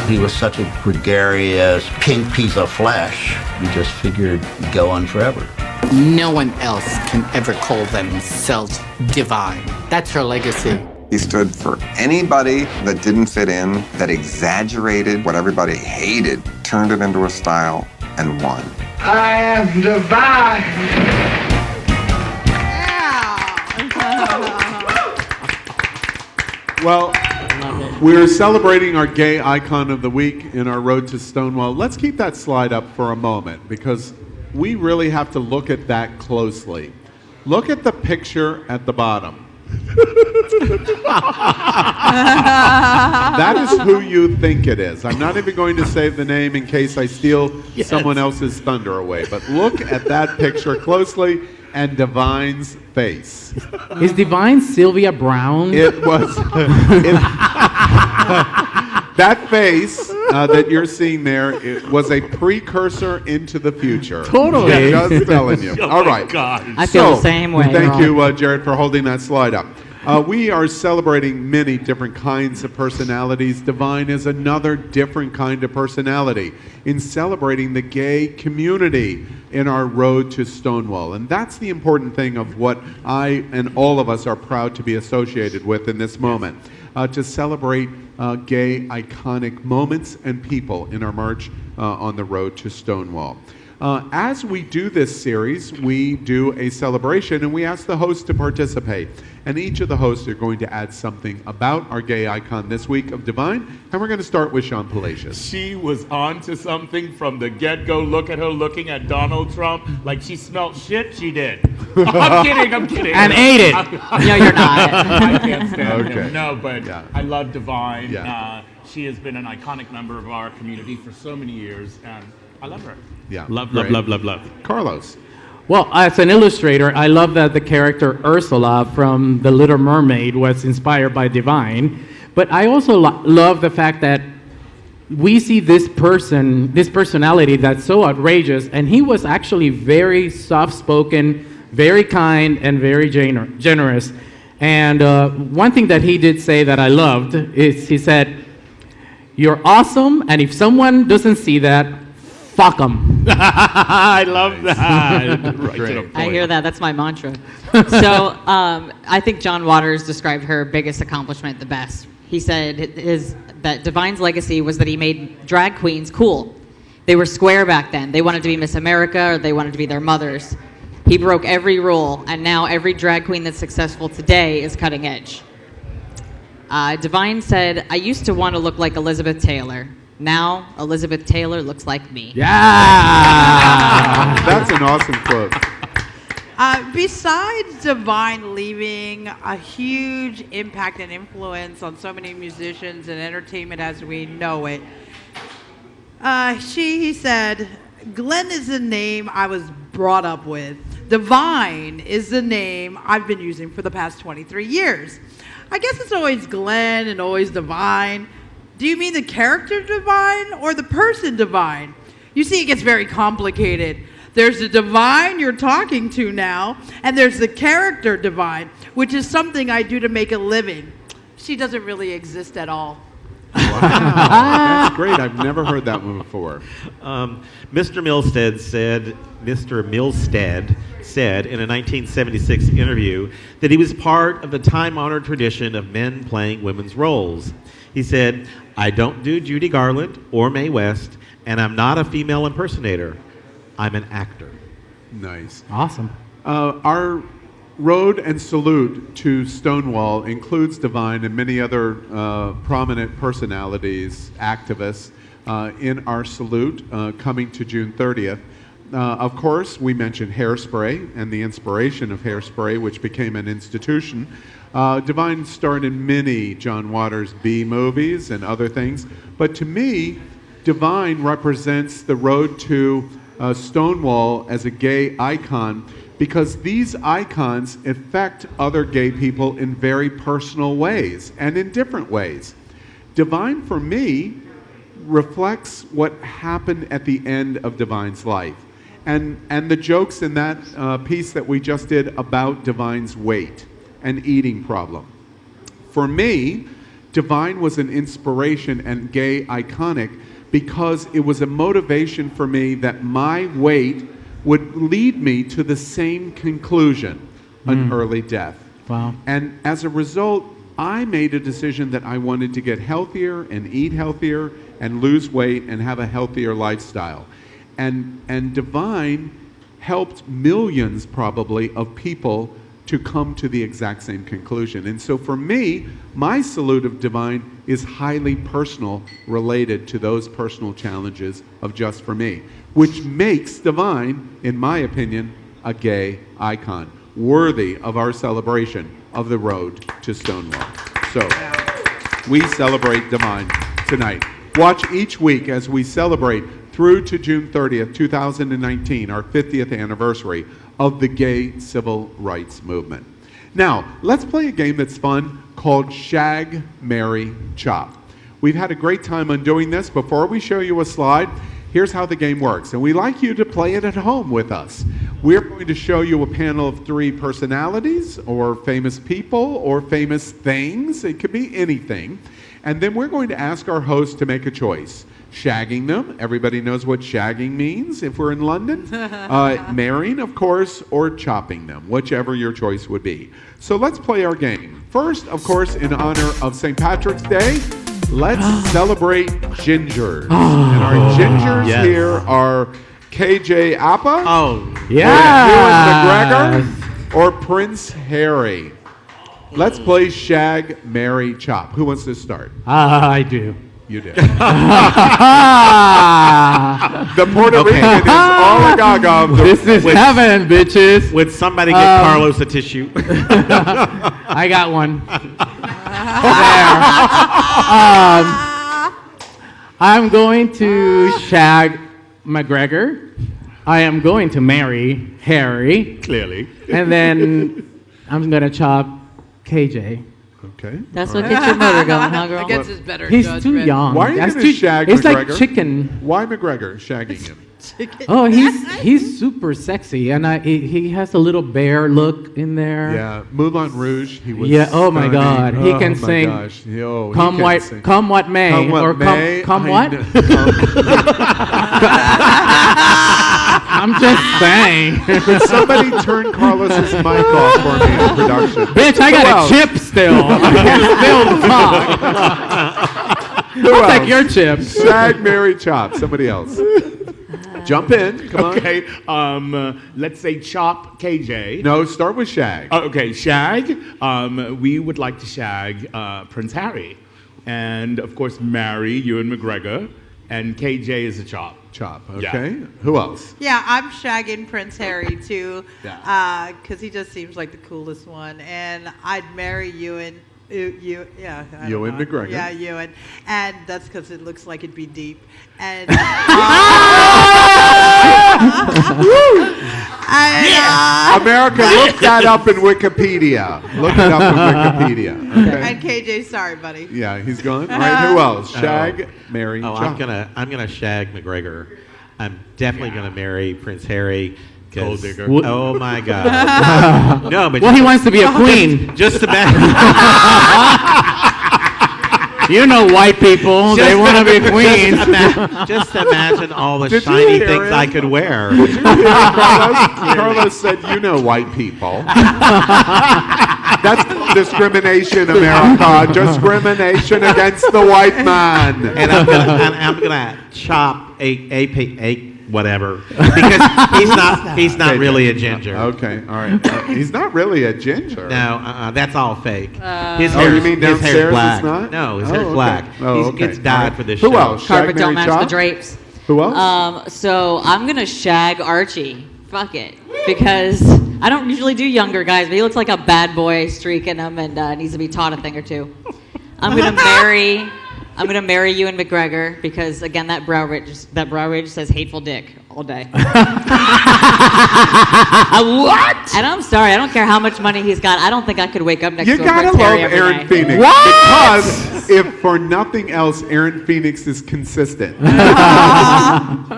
He was such a gregarious pink piece of flesh. We just figured he'd go on forever. No one else can ever call themselves divine. That's her legacy. He stood for anybody that didn't fit in, that exaggerated what everybody hated, turned it into a style, and won. I am divine. Well, we're celebrating our gay icon of the week in our road to Stonewall. Let's keep that slide up for a moment because we really have to look at that closely. Look at the picture at the bottom. That is who you think it is. I'm not even going to say the name in case I steal someone else's thunder away. But look at that picture closely and Divine's face. Is Divine Sylvia Brown? It was. That face that you're seeing there, it was a precursor into the future. Totally. Just telling you. Oh all right. I feel the same way. Thank you, Jared, for holding that slide up. We are celebrating many different kinds of personalities. Divine is another different kind of personality in celebrating the gay community in our road to Stonewall. And that's the important thing of what I and all of us are proud to be associated with in this moment. To celebrate gay iconic moments and people in our march on the road to Stonewall. As we do this series, we do a celebration and we ask the hosts to participate. And each of the hosts are going to add something about our gay icon this week of Divine. And we're going to start with Sean Palacios. She was on to something from the get-go. Look at her looking at Donald Trump like she smelled shit. She did. I'm kidding. And ate it. No, you're not. I can't stand him. No, but Yeah. I love Divine. Yeah. She has been an iconic member of our community for so many years, and I love her. Yeah. Love. Carlos. Well, as an illustrator, I love that the character Ursula from The Little Mermaid was inspired by Divine. But I also love the fact that we see this personality that's so outrageous, and he was actually very soft-spoken, very kind, and very generous. And one thing that he did say that I loved is he said, "You're awesome, and if someone doesn't see that, fuck them." I love that. Right to the point. I hear that. That's my mantra. So I think John Waters described her biggest accomplishment the best. He said that Divine's legacy was that he made drag queens cool. They were square back then. They wanted to be Miss America or they wanted to be their mothers. He broke every rule, and now every drag queen that's successful today is cutting edge. Divine said, I used to want to look like Elizabeth Taylor. Now, Elizabeth Taylor looks like me. Yeah! That's an awesome quote. Besides Divine leaving a huge impact and influence on so many musicians and entertainment as we know it, he said, Glenn is the name I was brought up with. Divine is the name I've been using for the past 23 years. I guess it's always Glenn and always Divine. Do you mean the character Divine or the person Divine? You see, it gets very complicated. There's the Divine you're talking to now, and there's the character Divine, which is something I do to make a living. She doesn't really exist at all. Wow, that's great. I've never heard that one before. Mr. Milstead said in a 1976 interview that he was part of the time-honored tradition of men playing women's roles. He said, I don't do Judy Garland or Mae West, and I'm not a female impersonator. I'm an actor. Nice. Awesome. Our road and salute to Stonewall includes Divine and many other prominent personalities, activists, in our salute coming to June 30th. Of course, we mentioned Hairspray and the inspiration of Hairspray, which became an institution. Divine starred in many John Waters B movies and other things, but to me, Divine represents the road to Stonewall as a gay icon, because these icons affect other gay people in very personal ways and in different ways. Divine, for me, reflects what happened at the end of Divine's life. And the jokes in that piece that we just did about Divine's weight and eating problem. For me, Divine was an inspiration and gay iconic because it was a motivation for me that my weight would lead me to the same conclusion, an early death. Wow. And as a result, I made a decision that I wanted to get healthier and eat healthier and lose weight and have a healthier lifestyle. And Divine helped millions probably of people to come to the exact same conclusion. And so for me, my salute of Divine is highly personal, related to those personal challenges of Just For Me, which makes Divine, in my opinion, a gay icon, worthy of our celebration of the road to Stonewall. So we celebrate Divine tonight. Watch each week as we celebrate through to June 30th, 2019, our 50th anniversary of the gay civil rights movement. Now, let's play a game that's fun called Shag, Marry, Chop. We've had a great time on doing this. Before we show you a slide, here's how the game works, and we'd like you to play it at home with us. We're going to show you a panel of 3 personalities, or famous people, or famous things. It could be anything. And then we're going to ask our host to make a choice. Shagging them, everybody knows what shagging means if we're in London. Marrying, of course, or chopping them, whichever your choice would be. So let's play our game. First, of course, in honor of St. Patrick's Day, let's celebrate gingers. And our gingers here are KJ Appa, Ewan McGregor, or Prince Harry. Let's play Shag, Marry, Chop. Who wants to start? I do. You do. The Puerto Rican is all gaga. This is heaven, bitches. Would somebody get Carlos a tissue? I got one. I'm going to shag McGregor. I am going to marry Harry. Clearly. And then I'm going to chop KJ. Okay. That's what gets your motor going, huh, girl? Against his better He's judgment. too young. Why are you going to shag It's McGregor? like chicken. Why McGregor shagging him? Oh, he's super sexy, and he has a little bear look in there. Yeah, Moulin Rouge. He was. Yeah. Oh my stunning. God, he Oh can my sing. Gosh. Yo, he Come can what, sing. come what may, Come what or may, come I what? I'm just saying. Could somebody turn Carlos's mic off for me in production? Bitch, I got a chip still. I can still talk. I'll take your chips. Shag, marry, chop. Somebody else. Jump in. Come on. Okay. Let's say chop KJ. No, start with Shag. Okay, Shag. We would like to shag Prince Harry, and of course marry Ewan McGregor. And KJ is a chop. Chop. Okay. Yeah. Who else? Yeah, I'm shagging Prince Harry too, Yeah. because he just seems like the coolest one, and I'd marry Ewan. Ewan McGregor. Yeah, Ewan, and that's because it looks like it'd be deep. And, America, look that up in Wikipedia. Look it up in Wikipedia. Okay. And KJ, sorry, buddy. Yeah, he's gone. All right, who else? Shag, marry, chop. I'm gonna shag McGregor. I'm definitely gonna marry Prince Harry. Gold digger. Oh my God. No, but he wants to be a queen. Just imagine. You know, white people, they want to be a queen. Just imagine all the shiny things I could wear. Carlos said, you know white people. That's discrimination, America. Discrimination against the white man. And I'm gonna chop a whatever, because he's not really a ginger. Okay, all right. He's not really a ginger. No, that's all fake. His Oh, you mean his hair's downstairs black. it's not? No, his Oh, hair's okay. black. Oh, He okay. gets dyed for this Who show. else? Shag, Carpet don't marry, match the chop? drapes. Who else? So I'm gonna shag Archie. Fuck it, because I don't usually do younger guys, but he looks like a bad boy streak in him and needs to be taught a thing or two. I'm gonna marry Ewan McGregor because again that brow ridge says hateful dick all day. What? And I'm sorry, I don't care how much money he's got. I don't think I could wake up next You to a gotta Prince love Harry every Aaron day. Phoenix. What? Because if for nothing else, Aaron Phoenix is consistent.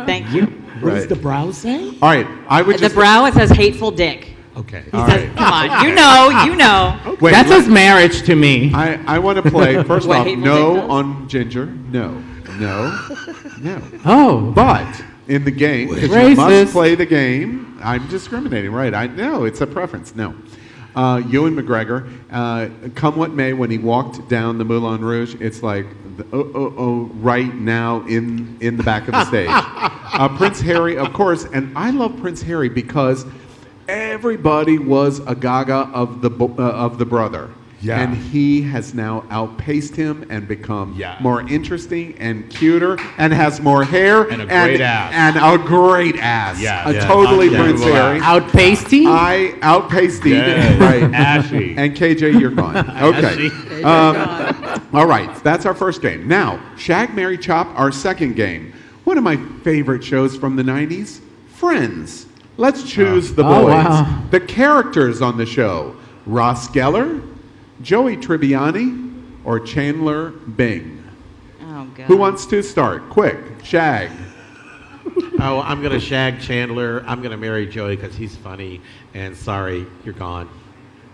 Thank you. What does the brow say? All right, I would The just... brow it says hateful dick. Okay. He says, come on, you know. Wait, That says marriage to me. I want to play, first What, off, hateful no dick does? on Ginger. No. Oh. But in the game, because you Racist. must play the game, I'm discriminating, right? I know, it's a preference. No. Ewan McGregor, come what may, when he walked down the Moulin Rouge, it's like, right now in the back of the stage. Prince Harry, of course, and I love Prince Harry because everybody was a gaga of the brother. Yeah. And he has now outpaced him and become Yeah. more interesting and cuter and has more hair And a great ass. And a great ass. Yeah. Totally Yeah. Prince Yeah. Harry. Outpasty? I outpaced Yes. right. Ashy. And KJ, you're gone. Okay. All right, that's our first game. Now, Shag, Marry, Chop, our second game. One of my favorite shows from the 90s, Friends. Let's choose the boys. Oh, wow. The characters on the show, Ross Geller, Joey Tribbiani, or Chandler Bing. Oh, God. Who wants to start? Quick, Shag. Oh, I'm gonna shag Chandler. I'm gonna marry Joey because he's funny. And sorry, you're gone.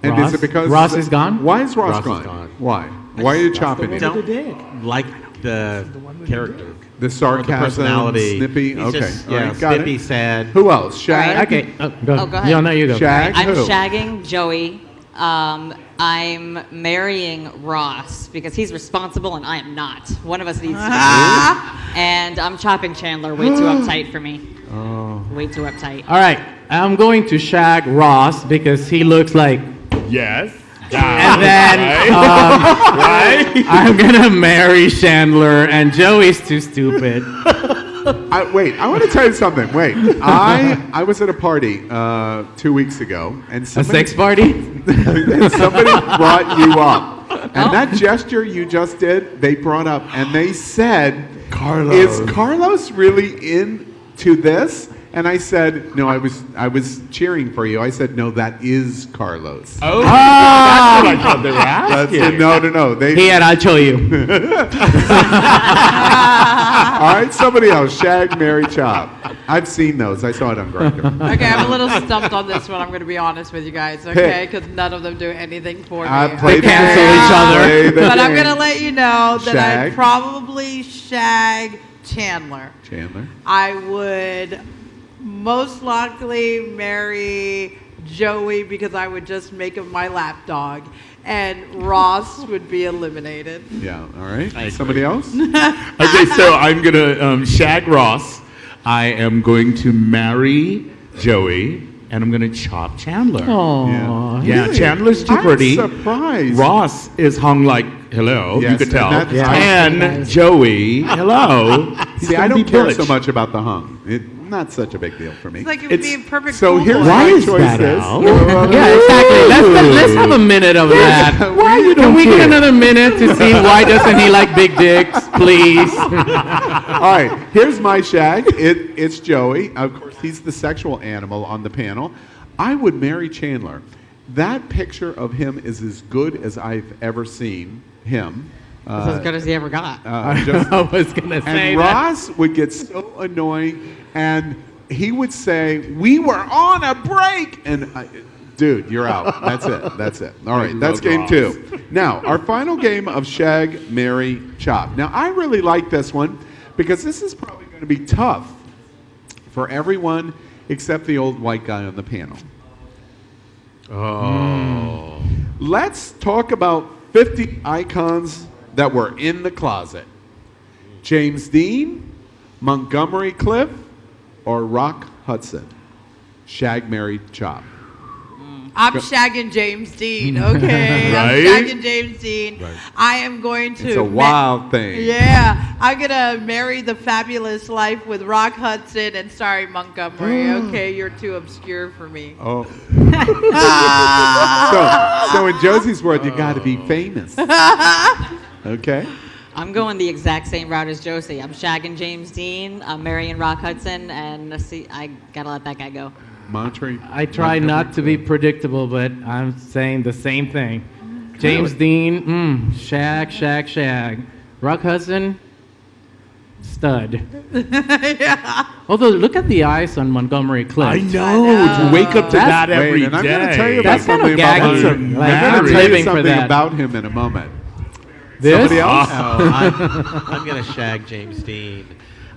And Ross? is it because Ross is gone? Why is Ross, Ross is gone? gone. Why? Why are you chopping him? Don't like the character. The Or sarcasm, the personality. snippy. He's Okay, just, all right, yeah, got snippy, it. sad. Who else? Shag. Okay. Go. Oh, go ahead. Yeah, no, you go. Shag. I'm who? shagging Joey. I'm marrying Ross because he's responsible and I am not. One of us needs to be. And I'm chopping Chandler. Way too uptight for me. Oh. Way too uptight. All right. I'm going to shag Ross because he looks like... Yes. And then I'm going to marry Chandler and Joey's too stupid. Wait, I want to tell you something. Wait, I was at a party 2 weeks ago, and A somebody, sex party? and somebody brought you up, and that gesture you just did, they brought up, and they said, Carlos. "Is Carlos really into this?" And I said, "No, I was cheering for you." I said, "No, that is Carlos." Oh, that's what I thought they were asking. No. Here, I'll show you. All right, somebody else. Shag, Marry, Chop. I've seen those. I saw it on Grindr. Okay, I'm a little stumped on this one. I'm going to be honest with you guys, okay? Because none of them do anything for me. Play They cancel each other. Play the But I'm game. going to let you know that Shag. I'd probably shag Chandler. Chandler. I would most likely marry Joey because I would just make him my lapdog. And Ross would be eliminated. Yeah, all right. Somebody else? Okay, so I'm gonna shag Ross. I am going to marry Joey, and I'm going to chop Chandler. Aw, Yeah, really? Chandler's too I'm pretty. surprised. Ross is hung like hello. Yes, you could tell. and And Joey, hello. See, I don't care so much about the hung. Not such a big deal for me. It's like it would be a perfect So pool here's boy. my is choices. that, Al? Yeah, exactly. Let's have a minute of that. Why you Can don't we get care? another minute to see why doesn't he like big dicks, please? All right, here's my shag. It's Joey. Of course, he's the sexual animal on the panel. I would marry Chandler. That picture of him is as good as I've ever seen him. It's as good as he ever got. I was gonna say And that. Ross would get so annoying, and he would say, "We were on a break," and dude, you're out. That's it. That's it. All right, that's game Ross. 2. Now, our final game of Shag, Marry, Chop. Now, I really like this one because this is probably going to be tough for everyone except the old white guy on the panel. Oh. Let's talk about 50 icons that were in the closet. James Dean, Montgomery Clift, or Rock Hudson? Shag, marry, chop. I'm shagging James Dean. Okay, Right? I'm shagging James Dean. Right. I am going to. It's a wild thing. Yeah, I'm gonna marry the fabulous life with Rock Hudson and sorry Montgomery. Okay, you're too obscure for me. Oh. so in Josie's world, you got to be famous. Okay. I'm going the exact same route as Josie. I'm shagging James Dean, I'm marrying Rock Hudson, and see, I gotta let that guy go. Montreal. I try not to be predictable, but I'm saying the same thing. James Dean, shag. Rock Hudson, stud. Yeah. Although, look at the eyes on Montgomery Clift. I know. To wake up to that every day. and I'm going to tell you about That's kind of something about gaggy. him. Like, I'm going I'm to tell you living for something that. about him in a moment. This? Somebody else? I'm going to shag James Dean.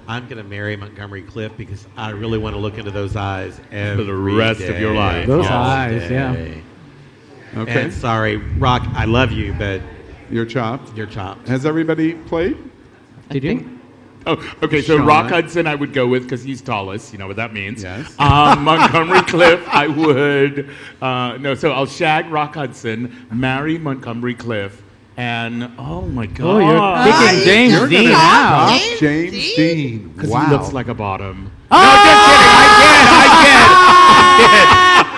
I'm going to marry Montgomery Clift because I really want to look into those eyes every For the rest of your life. Those All eyes, yeah. Okay. And sorry, Rock, I love you, but You're chopped. you're chopped. Has everybody played? Did you? Oh, okay, so Sean. Rock Hudson I would go with because he's tallest. You know what that means. Yes. Montgomery Clift I would. So I'll shag Rock Hudson, marry Montgomery Clift, and oh my God. Oh, you're picking James You're Dean gonna now. chop James Dean. Because Wow. he looks like a bottom. No, just kidding. I get.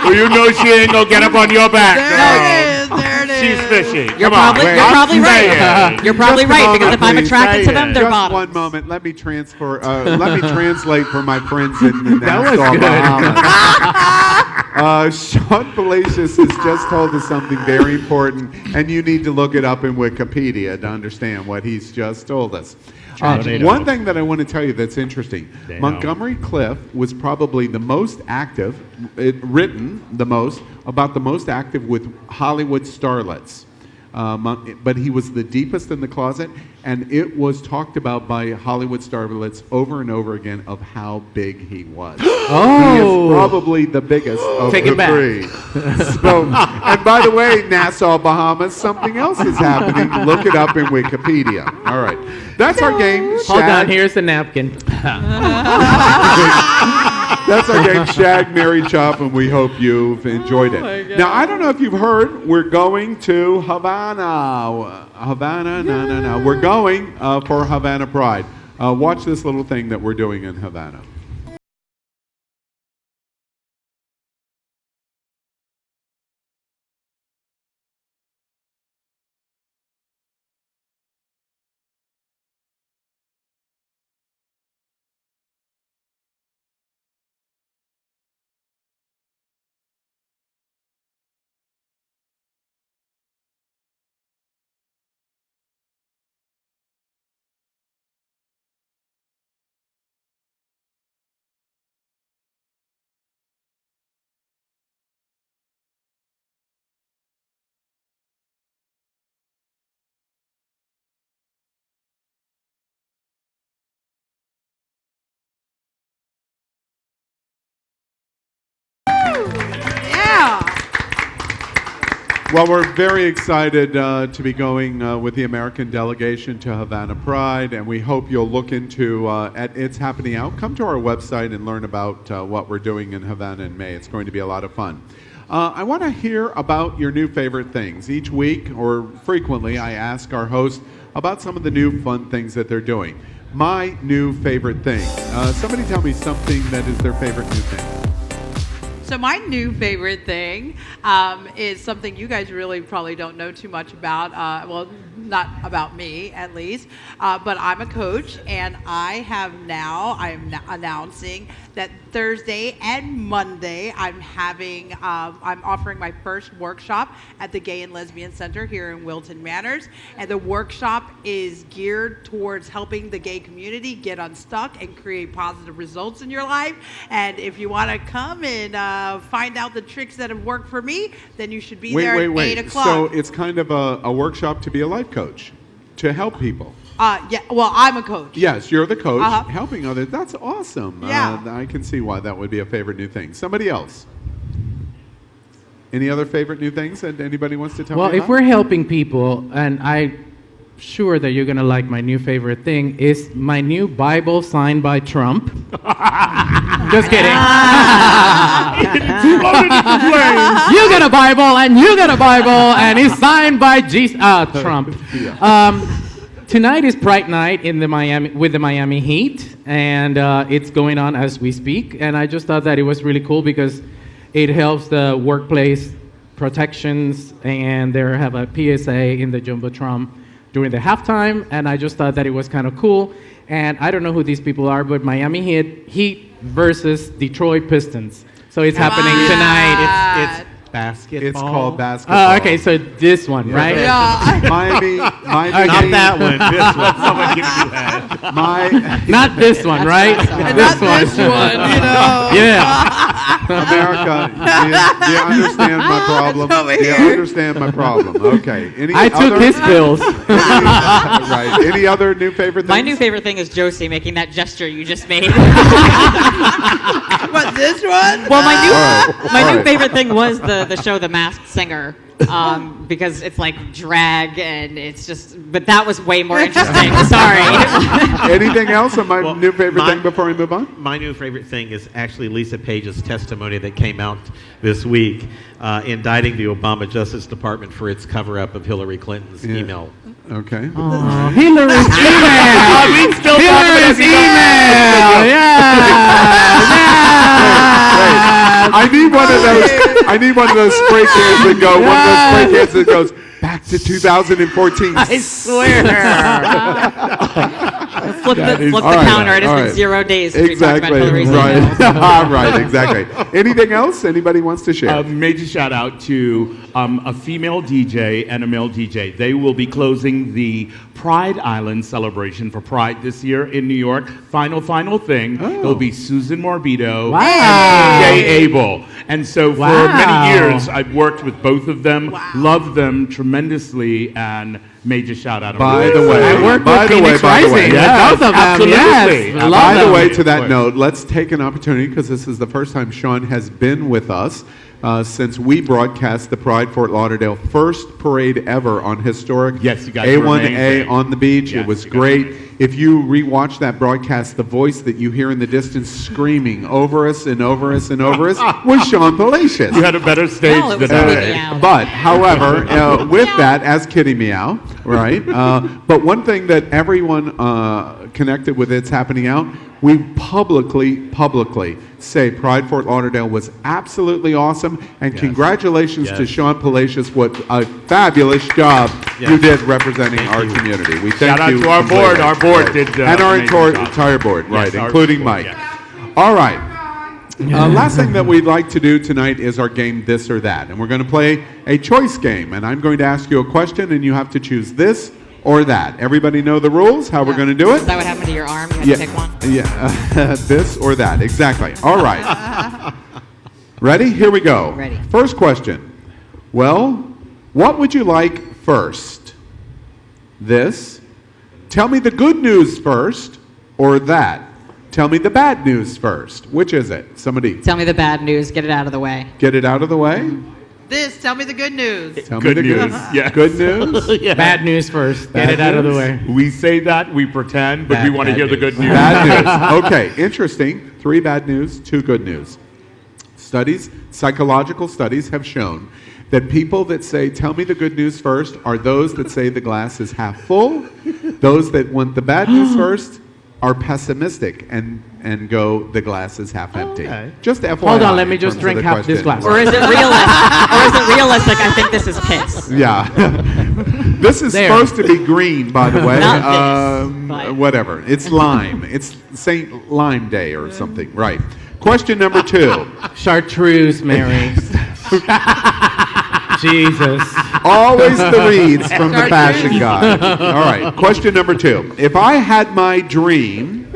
Well, you know she ain't gonna get up on your back. There it is. She's fishy. You're Come on. probably right. You're probably Just a right moment, because if I'm please. attracted to them, they're Just bottoms. one moment. Let me transfer. Let me translate for my friends in the That was Nassau, good. Bahamas. Sean Palacios has just told us something very important, and you need to look it up in Wikipedia to understand what he's just told us. One thing that I want to tell you that's interesting. Damn. Montgomery Clift was probably the most active, written the most, about the most active with Hollywood starlets. But he was the deepest in the closet, and it was talked about by Hollywood starlets over and over again of how big he was. Oh. He is probably the biggest of Take the it back. three. So, and by the way, Nassau, Bahamas, something else is happening. Look it up in Wikipedia. All right. That's our game. Hold Shag. on, here's the napkin. That's our game, Shag, Marry, Chop, and we hope you've enjoyed it. Now, I don't know if you've heard, we're going to Havana. No. We're going for Havana Pride. Watch this little thing that we're doing in Havana. Well, we're very excited to be going with the American delegation to Havana Pride, and we hope you'll look into at It's Happening Out. Come to our website and learn about what we're doing in Havana in May. It's going to be a lot of fun. I want to hear about your new favorite things. Each week, or frequently, I ask our hosts about some of the new fun things that they're doing. My new favorite thing. Somebody tell me something that is their favorite new thing. So my new favorite thing is something you guys really probably don't know too much about. Well, not about me at least, but I'm a coach, and I'm announcing that Thursday and Monday I'm offering my first workshop at the Gay and Lesbian Center here in Wilton Manors, and the workshop is geared towards helping the gay community get unstuck and create positive results in your life. And if you want to come and find out the tricks that have worked for me, then you should be there at 8 o'clock. So it's kind of a workshop to be a life coach, to help people. Yeah, well, I'm a coach. Yes, you're the coach, helping others. That's awesome. Yeah. I can see why that would be a favorite new thing. Somebody else? Any other favorite new things that anybody wants to tell me Well, about? if we're helping people, and I'm sure that you're going to like my new favorite thing, is my new Bible signed by Trump. Just kidding. You get a Bible, and you get a Bible, and it's signed by Trump. Tonight is Pride Night with the Miami Heat, and it's going on as we speak. And I just thought that it was really cool because it helps the workplace protections, and they have a PSA in the Jumbotron during the halftime, and I just thought that it was kind of cool. And I don't know who these people are, but Miami Heat versus Detroit Pistons. So it's happening tonight. It's basketball. It's called basketball. Okay, so this one, right? Yeah. Miami. Not that one. This one. Someone give you that. Not this one, right? Not this one, you know. Yeah. America, do you understand my problem? Over Do you here. understand my problem? Okay. I took his pills. Right. Any other new favorite things? My new favorite thing is Josie making that gesture you just made. What, this one? Well, my All new right. favorite thing was the show The Masked Singer, because it's like drag and it's just. But that was way more interesting. Sorry. Anything else on my new favorite thing before we move on? My new favorite thing is actually Lisa Page's testimony that came out this week, indicting the Obama Justice Department for its cover-up of Hillary Clinton's email. Okay. Hillary's email. Hillary's email. Yeah. I need one of those. I need one of those spray cans that go. One of those spray cans that goes back to 2014. I swear. Flip the counter. It has been 0 days since we talked about Hillary's Right. email. Right. Exactly. Anything else anybody wants to share? Major shout out to a female DJ and a male DJ. They will be closing the Pride Island celebration for Pride this year in New York. Final thing. It'll be Susan Morbido and Jay Abel. And so for many years, I've worked with both of them, loved them tremendously, and major shout out. By the way, I worked with Phoenix Rising. Yes, Both of them, absolutely. yes. Absolutely. By the way, to that note, let's take an opportunity, because this is the first time Sean has been with us since we broadcast the Pride Fort Lauderdale first parade ever on historic Yes, you guys were A1A amazing. on the beach. Yes, it was you guys great. were amazing. If you rewatch that broadcast, the voice that you hear in the distance screaming over us and over us and over us was Sean Palacios. You had a better stage No, it was than Kitty I. Meow. But, however, with that, as Kitty Meow, right? But one thing that everyone connected with It's Happening Out, we publicly say Pride Fort Lauderdale was absolutely awesome, and congratulations to Sean Palacios. What a fabulous job you did representing our community. We thank Shout out you to our board. completely. Our board Right. did and our amazing job. entire board, Yes, right, our including board, Mike. yes. All right. Last thing that we'd like to do tonight is our game This or That. And we're going to play a choice game. And I'm going to ask you a question, and you have to choose this or that. Everybody know the rules, how we're going to do it? Is that what happened to your arm? You had to pick one? Yeah, this or that, exactly. All right. Ready? Here we go. Ready. First question. Well, what would you like first? This. Tell me the good news first, or that. Tell me the bad news first. Which is it? Somebody Tell me the bad news. Get it out of the way. get it out of the way. This, tell me the good news. Tell me Good the news. Yes. Good news. Yeah. Bad news first. Get it out of the way. We say that, we pretend, but we want to hear the good news. Bad news. Okay, interesting. 3 bad news, 2 good news. Psychological studies have shown that people that say, tell me the good news first, are those that say the glass is half full. Those that want the bad news first are pessimistic and go, the glass is half empty. Okay. Just FYI. Hold on, let me in just terms drink of the half this question. glass. Or is it realistic? Or is it realistic? I think this is piss. Yeah. This is There. supposed to be green, by the way. Not this, but- Whatever. It's lime. It's St. Lime Day or something. Right. Question number 2. Chartreuse, Mary. Jesus. Always the reads from the fashion guide. All right. Question number 2. If I had my dream,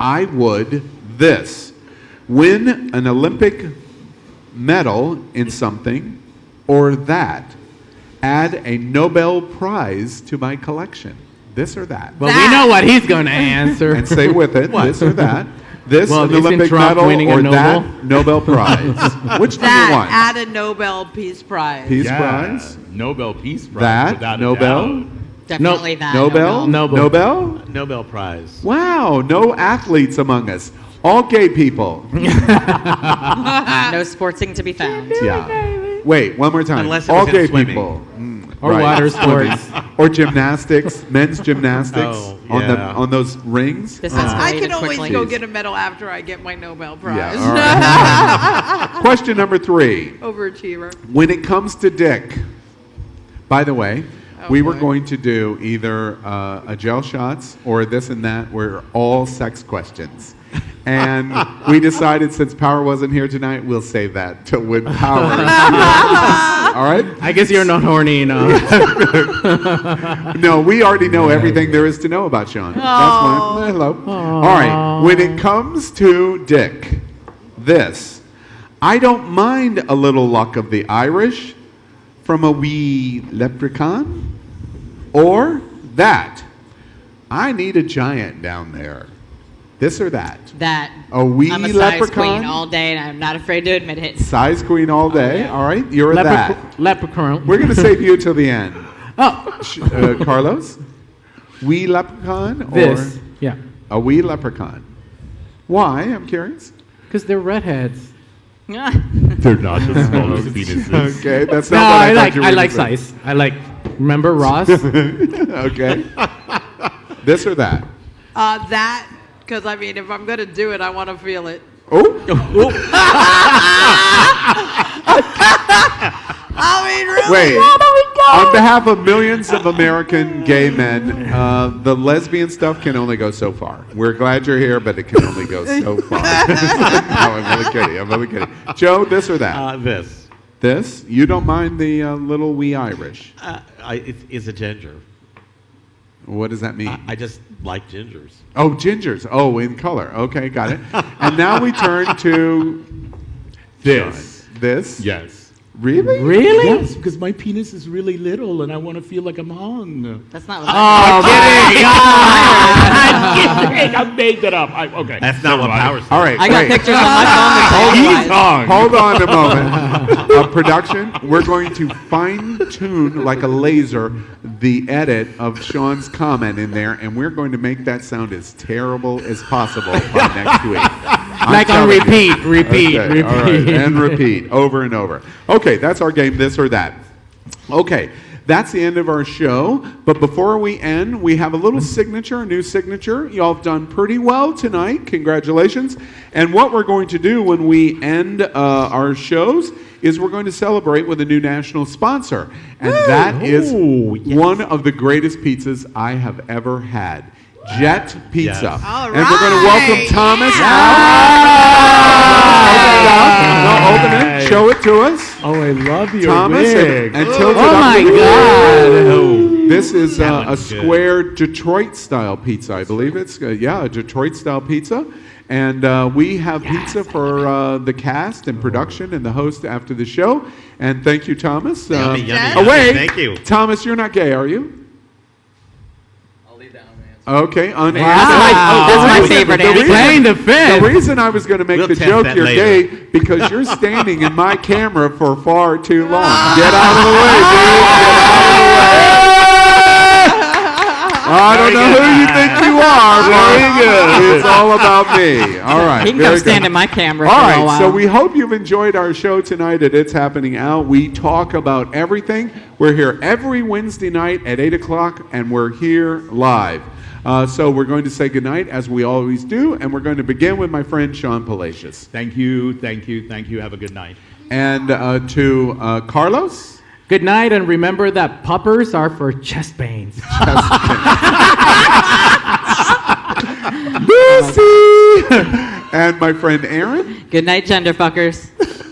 I would this: win an Olympic medal in something, or that. Add a Nobel Prize to my collection. This or that. Well, we know what he's going to answer. And say with it, this or that. This, Well, an isn't Olympic Trump medal, winning a or Nobel? that Nobel Prize. Which do you That, want? add a Nobel Peace Prize. Peace Yeah. Prize? Nobel Peace Prize. That? without a Nobel? doubt. Definitely that. Nobel? Nobel? Nobel Prize. Wow, no athletes among us. All gay people. No sportsing to be found. Yeah. Wait, one more time. Unless it all was in gay swimming. people. Or water sports. Or gymnastics, men's gymnastics Oh, on yeah. those rings. This I escalated can always quickly. go get a medal after I get my Nobel Prize. Yeah, all right. Question number 3. Overachiever. When it comes to dick, by the way, Oh, we were boy. going to do either a gel shots or this and that were all sex questions. And we decided since Power wasn't here tonight, we'll save that till when Power is here. All right? I guess you're not horny enough. No, we already know everything there is to know about Sean. That's why. Hello. All right. When it comes to dick, this. I don't mind a little luck of the Irish from a wee leprechaun. Or that. I need a giant down there. This or that. That. A wee I'm a size leprechaun? queen all day, and I'm not afraid to admit it. Size queen all day. All right. You're a that. Leprechaun. We're going to save you till the end. Oh. Carlos? Wee leprechaun? Or This. Yeah. a wee leprechaun. Why? I'm curious. Because they're redheads. They're not the smallest penises. Okay, that's No, not what I I like thought you were I like gonna say. size. I like. Remember Ross? Okay. This or that? That, because I mean, if I'm going to do it, I want to feel it. Oh. I mean, really? Wait. On behalf of millions of American gay men, the lesbian stuff can only go so far. We're glad you're here, but it can only go so far. No, I'm really kidding. I'm really kidding. Joe, this or that? This. This? You don't mind the little wee Irish? It's a ginger. What does that mean? I just like gingers. Oh, gingers. Oh, in color. Okay, got it. And now we turn to This. this. Yes. Really? Really? Yes, because my penis is really little and I want to feel like I'm hung. That's not what Oh, I'm kidding. I made that up. Okay. That's not what Power said. All right. I got wait. pictures on my phone that say He's hung. Hold on a moment. Production, we're going to fine tune like a laser the edit of Sean's comment in there, and we're going to make that sound as terrible as possible by next week. I'm Like on telling you. repeat, Okay, all right, repeat. and repeat over and over. Okay, that's our game, this or that. Okay, that's the end of our show. But before we end, we have a little signature, a new signature. Y'all have done pretty well tonight. Congratulations. And what we're going to do when we end our shows is we're going to celebrate with a new national sponsor. And that is one of the greatest pizzas I have ever had. Jet Pizza. Yes. All And we're going to welcome right. Thomas Open it. Show it to us. Oh, I love your Thomas, wig. and tilt it Oh up my to the- God. This is That a one's good. square Detroit-style pizza, I believe it's. A Detroit-style pizza. And we have pizza for the cast and production and the host after the show. And thank you, Thomas. Yummy, yummy, oh, yummy. wait. Thank you. Thomas, you're not gay, are you? I'll leave that on Okay, Wow. That's my favorite answer. Playing the fifth. The reason I was going to make We'll the test joke that you're later. gay because you're standing in my camera for far too long. Get out of the way, dude. Get out of the way. I don't know who you think you are. Very good. It's all about me. All right. He can very come stand good. in my camera All for a right. while. So we hope you've enjoyed our show tonight at It's Happening Out. We talk about everything. We're here every Wednesday night at 8 o'clock, and we're here live. So we're going to say goodnight, as we always do, and we're going to begin with my friend Sean Palacios. Thank you, thank you, thank you. Have a good night. And to Carlos. Good night, and remember that puppers are for chest pains. Lucy! And my friend Aaron. Good night, gender fuckers.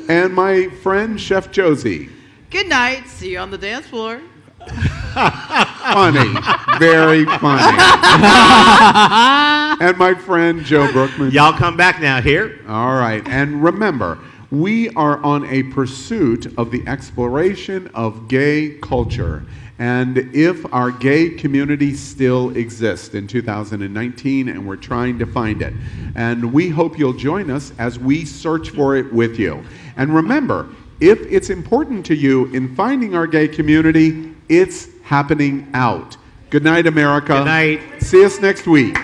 And my friend Chef Josie. Good night. See you on the dance floor. Funny. Very funny. And my friend Joe Brookman. Y'all come back now here. All right. And remember, we are on a pursuit of the exploration of gay culture. And if our gay community still exists in 2019, and we're trying to find it. And we hope you'll join us as we search for it with you. And remember, if it's important to you in finding our gay community, it's happening out. Good night, America. Good night. See us next week.